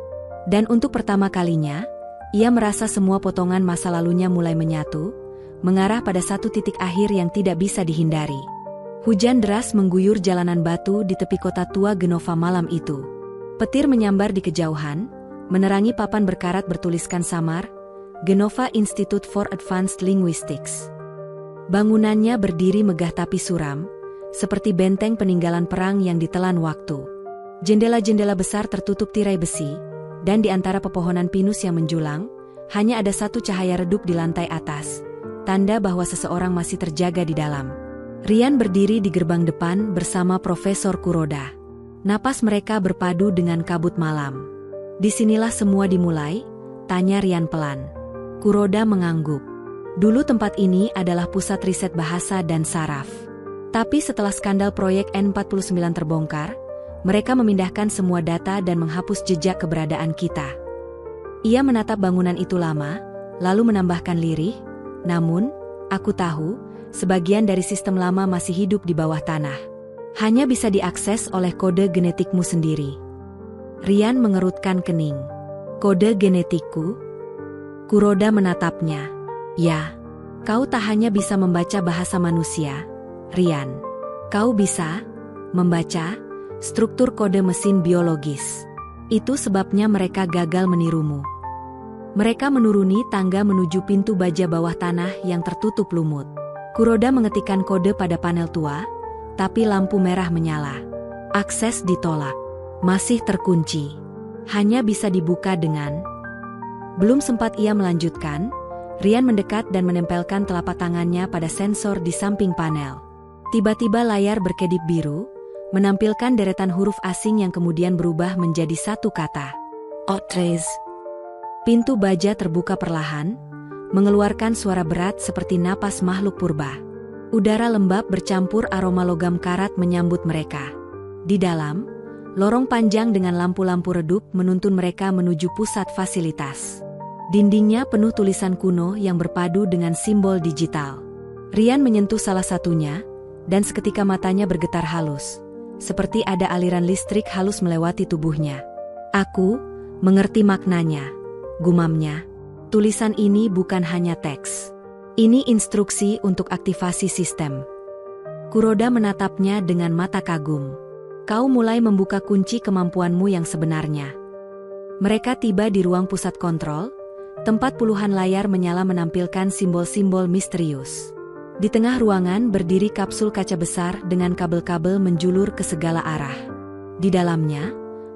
Dan untuk pertama kalinya, ia merasa semua potongan masa lalunya mulai menyatu, mengarah pada satu titik akhir yang tidak bisa dihindari. Hujan deras mengguyur jalanan batu di tepi kota tua Genova malam itu. Petir menyambar di kejauhan, menerangi papan berkarat bertuliskan samar, Genova Institute for Advanced Linguistics. Bangunannya berdiri megah tapi suram, seperti benteng peninggalan perang yang ditelan waktu. Jendela-jendela besar tertutup tirai besi, dan di antara pepohonan pinus yang menjulang, hanya ada satu cahaya redup di lantai atas, tanda bahwa seseorang masih terjaga di dalam. Rian berdiri di gerbang depan bersama Profesor Kuroda. Napas mereka berpadu dengan kabut malam. Disinilah semua dimulai? Tanya Rian pelan. Kuroda mengangguk. Dulu tempat ini adalah pusat riset bahasa dan saraf. Tapi setelah skandal proyek N49 terbongkar, mereka memindahkan semua data dan menghapus jejak keberadaan kita. Ia menatap bangunan itu lama, lalu menambahkan lirih, namun, aku tahu, sebagian dari sistem lama masih hidup di bawah tanah. Hanya bisa diakses oleh kode genetikmu sendiri. Rian mengerutkan kening. Kode genetikku? Kuroda menatapnya. Ya, kau tak hanya bisa membaca bahasa manusia, Rian. Kau bisa membaca struktur kode mesin biologis. Itu sebabnya mereka gagal menirumu. Mereka menuruni tangga menuju pintu baja bawah tanah yang tertutup lumut. Kuroda mengetikkan kode pada panel tua, tapi lampu merah menyala. Akses ditolak. Masih terkunci. Hanya bisa dibuka dengan... Belum sempat ia melanjutkan, Rian mendekat dan menempelkan telapak tangannya pada sensor di samping panel. Tiba-tiba layar berkedip biru, menampilkan deretan huruf asing yang kemudian berubah menjadi satu kata. Otres. Pintu baja terbuka perlahan, mengeluarkan suara berat seperti napas makhluk purba. Udara lembab bercampur aroma logam karat menyambut mereka. Di dalam, lorong panjang dengan lampu-lampu redup menuntun mereka menuju pusat fasilitas. Dindingnya penuh tulisan kuno yang berpadu dengan simbol digital. Rian menyentuh salah satunya, dan seketika matanya bergetar halus, seperti ada aliran listrik halus melewati tubuhnya. Aku mengerti maknanya, gumamnya. Tulisan ini bukan hanya teks. Ini instruksi untuk aktivasi sistem. Kuroda menatapnya dengan mata kagum. Kau mulai membuka kunci kemampuanmu yang sebenarnya. Mereka tiba di ruang pusat kontrol, tempat puluhan layar menyala menampilkan simbol-simbol misterius. Di tengah ruangan berdiri kapsul kaca besar dengan kabel-kabel menjulur ke segala arah. Di dalamnya,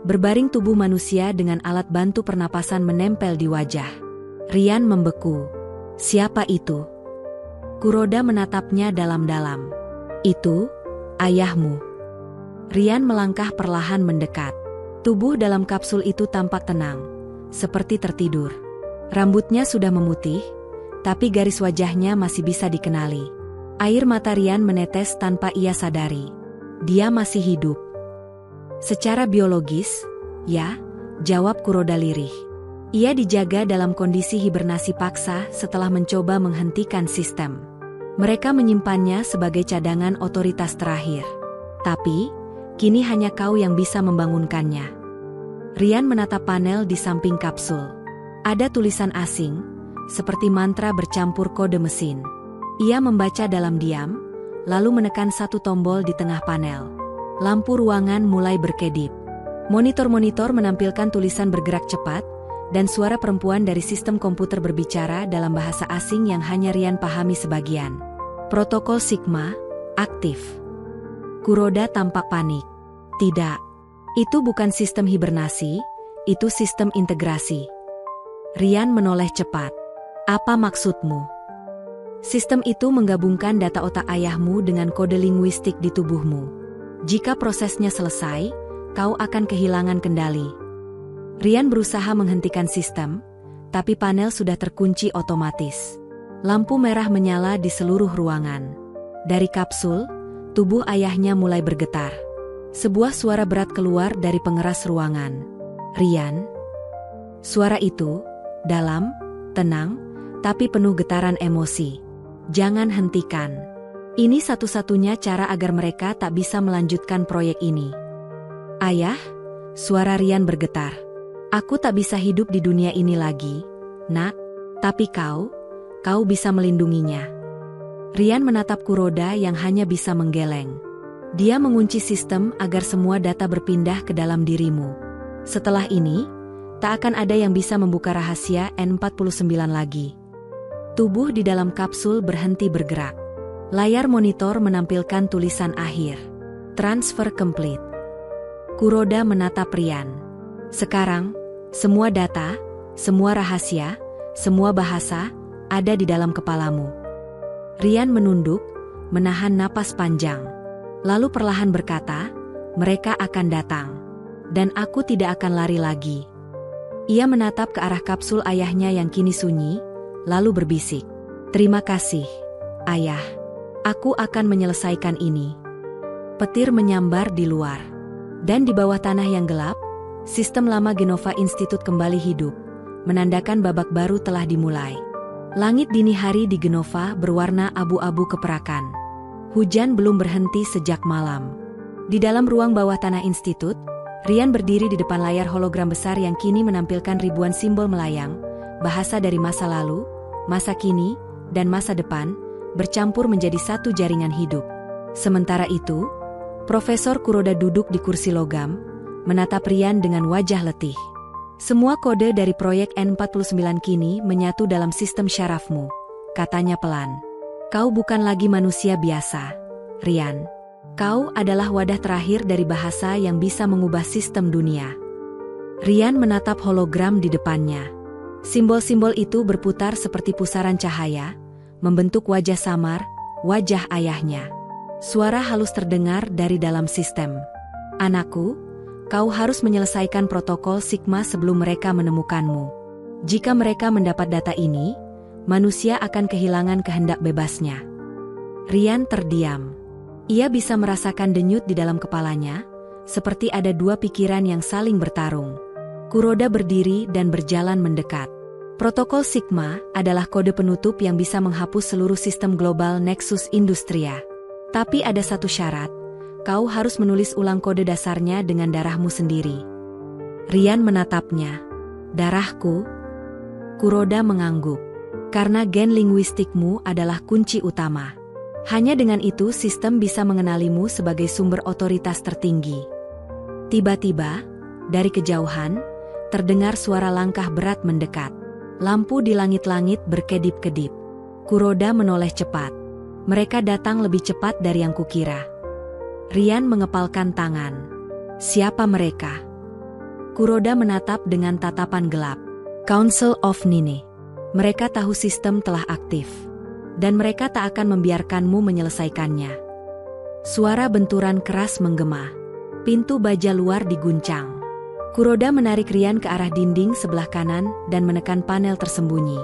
berbaring tubuh manusia dengan alat bantu pernapasan menempel di wajah. Rian membeku. Siapa itu? Kuroda menatapnya dalam-dalam. Itu, ayahmu. Rian melangkah perlahan mendekat. Tubuh dalam kapsul itu tampak tenang, seperti tertidur. Rambutnya sudah memutih, tapi garis wajahnya masih bisa dikenali. Air mata Rian menetes tanpa ia sadari. Dia masih hidup. Secara biologis, ya, jawab Kuroda lirih. Ia dijaga dalam kondisi hibernasi paksa setelah mencoba menghentikan sistem. Mereka menyimpannya sebagai cadangan otoritas terakhir. Tapi, kini hanya kau yang bisa membangunkannya. Rian menatap panel di samping kapsul. Ada tulisan asing, seperti mantra bercampur kode mesin. Ia membaca dalam diam, lalu menekan satu tombol di tengah panel. Lampu ruangan mulai berkedip. Monitor-monitor menampilkan tulisan bergerak cepat, dan suara perempuan dari sistem komputer berbicara dalam bahasa asing yang hanya Rian pahami sebagian. Protokol Sigma, aktif. Kuroda tampak panik. Tidak. Itu bukan sistem hibernasi, itu sistem integrasi. Rian menoleh cepat. Apa maksudmu? Sistem itu menggabungkan data otak ayahmu dengan kode linguistik di tubuhmu. Jika prosesnya selesai, kau akan kehilangan kendali. Rian berusaha menghentikan sistem, tapi panel sudah terkunci otomatis. Lampu merah menyala di seluruh ruangan. Dari kapsul, tubuh ayahnya mulai bergetar. Sebuah suara berat keluar dari pengeras ruangan. Rian. Suara itu, dalam, tenang, tapi penuh getaran emosi. Jangan hentikan. Ini satu-satunya cara agar mereka tak bisa melanjutkan proyek ini. Ayah, suara Rian bergetar. Aku tak bisa hidup di dunia ini lagi, nak, tapi kau bisa melindunginya. Rian menatap Kuroda yang hanya bisa menggeleng. Dia mengunci sistem agar semua data berpindah ke dalam dirimu. Setelah ini, tak akan ada yang bisa membuka rahasia N49 lagi. Tubuh di dalam kapsul berhenti bergerak. Layar monitor menampilkan tulisan akhir. Transfer complete. Kuroda menatap Rian. Sekarang, semua data, semua rahasia, semua bahasa, ada di dalam kepalamu. Rian menunduk, menahan napas panjang. Lalu perlahan berkata, mereka akan datang. Dan aku tidak akan lari lagi. Ia menatap ke arah kapsul ayahnya yang kini sunyi, lalu berbisik. Terima kasih, ayah. Aku akan menyelesaikan ini. Petir menyambar di luar. Dan di bawah tanah yang gelap, sistem lama Genova Institute kembali hidup, menandakan babak baru telah dimulai. Langit dini hari di Genova berwarna abu-abu keperakan. Hujan belum berhenti sejak malam. Di dalam ruang bawah tanah institut, Rian berdiri di depan layar hologram besar yang kini menampilkan ribuan simbol melayang, bahasa dari masa lalu, masa kini, dan masa depan, bercampur menjadi satu jaringan hidup. Sementara itu, Profesor Kuroda duduk di kursi logam, menatap Rian dengan wajah letih. Semua kode dari proyek N49 kini menyatu dalam sistem syarafmu, katanya pelan. Kau bukan lagi manusia biasa, Rian. Kau adalah wadah terakhir dari bahasa yang bisa mengubah sistem dunia. Rian menatap hologram di depannya. Simbol-simbol itu berputar seperti pusaran cahaya, membentuk wajah samar, wajah ayahnya. Suara halus terdengar dari dalam sistem. Anakku, kau harus menyelesaikan protokol Sigma sebelum mereka menemukanmu. Jika mereka mendapat data ini, manusia akan kehilangan kehendak bebasnya. Rian terdiam. Ia bisa merasakan denyut di dalam kepalanya, seperti ada dua pikiran yang saling bertarung. Kuroda berdiri dan berjalan mendekat. Protokol Sigma adalah kode penutup yang bisa menghapus seluruh sistem global Nexus Industria. Tapi ada satu syarat, kau harus menulis ulang kode dasarnya dengan darahmu sendiri. Rian menatapnya. Darahku? Kuroda mengangguk. Karena gen linguistikmu adalah kunci utama. Hanya dengan itu sistem bisa mengenalimu sebagai sumber otoritas tertinggi. Tiba-tiba, dari kejauhan, terdengar suara langkah berat mendekat. Lampu di langit-langit berkedip-kedip. Kuroda menoleh cepat. Mereka datang lebih cepat dari yang kukira. Rian mengepalkan tangan. Siapa mereka? Kuroda menatap dengan tatapan gelap. Council of Nine. Mereka tahu sistem telah aktif. Dan mereka tak akan membiarkanmu menyelesaikannya. Suara benturan keras menggema. Pintu baja luar diguncang. Kuroda menarik Rian ke arah dinding sebelah kanan dan menekan panel tersembunyi.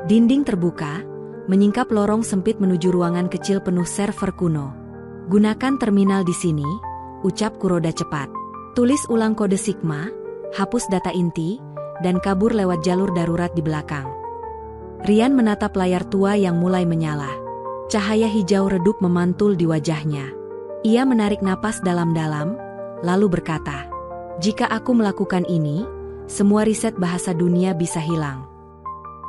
Dinding terbuka, menyingkap lorong sempit menuju ruangan kecil penuh server kuno. Gunakan terminal di sini, ucap Kuroda cepat. Tulis ulang kode Sigma, hapus data inti, dan kabur lewat jalur darurat di belakang. Rian menatap layar tua yang mulai menyala. Cahaya hijau redup memantul di wajahnya. Ia menarik napas dalam-dalam, lalu berkata, "Jika aku melakukan ini, semua riset bahasa dunia bisa hilang."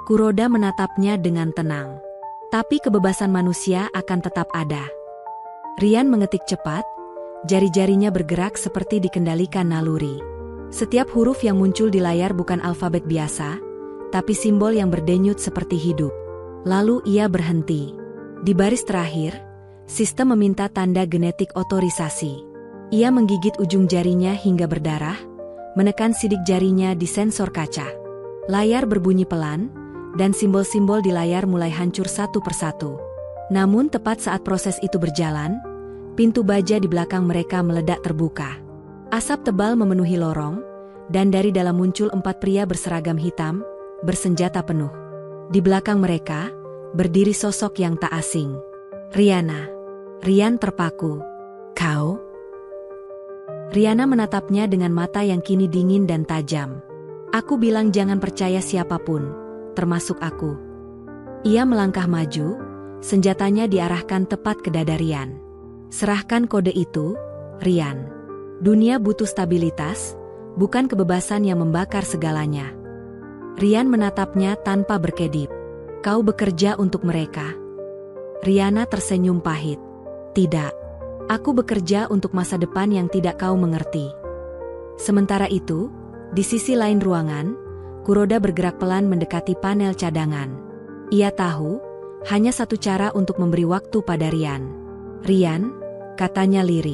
Kuroda menatapnya dengan tenang. Tapi kebebasan manusia akan tetap ada. Rian mengetik cepat, jari-jarinya bergerak seperti dikendalikan naluri. Setiap huruf yang muncul di layar bukan alfabet biasa, tapi simbol yang berdenyut seperti hidup. Lalu ia berhenti. Di baris terakhir, sistem meminta tanda genetik otorisasi. Ia menggigit ujung jarinya hingga berdarah, menekan sidik jarinya di sensor kaca. Layar berbunyi pelan, dan simbol-simbol di layar mulai hancur satu persatu. Namun tepat saat proses itu berjalan, pintu baja di belakang mereka meledak terbuka. Asap tebal memenuhi lorong, dan dari dalam muncul 4 pria berseragam hitam, bersenjata penuh. Di belakang mereka, berdiri sosok yang tak asing. Riana. Rian terpaku. "Kau?" Riana menatapnya dengan mata yang kini dingin dan tajam. "Aku bilang jangan percaya siapapun, termasuk aku." Ia melangkah maju, senjatanya diarahkan tepat ke dada Rian. "Serahkan kode itu, Rian. Dunia butuh stabilitas, bukan kebebasan yang membakar segalanya." Rian menatapnya tanpa berkedip. "Kau bekerja untuk mereka?" Riana tersenyum pahit. "Tidak. Aku bekerja untuk masa depan yang tidak kau mengerti." Sementara itu, di sisi lain ruangan, Kuroda bergerak pelan mendekati panel cadangan. Ia tahu, hanya satu cara untuk memberi waktu pada Rian. "Rian," katanya lirih.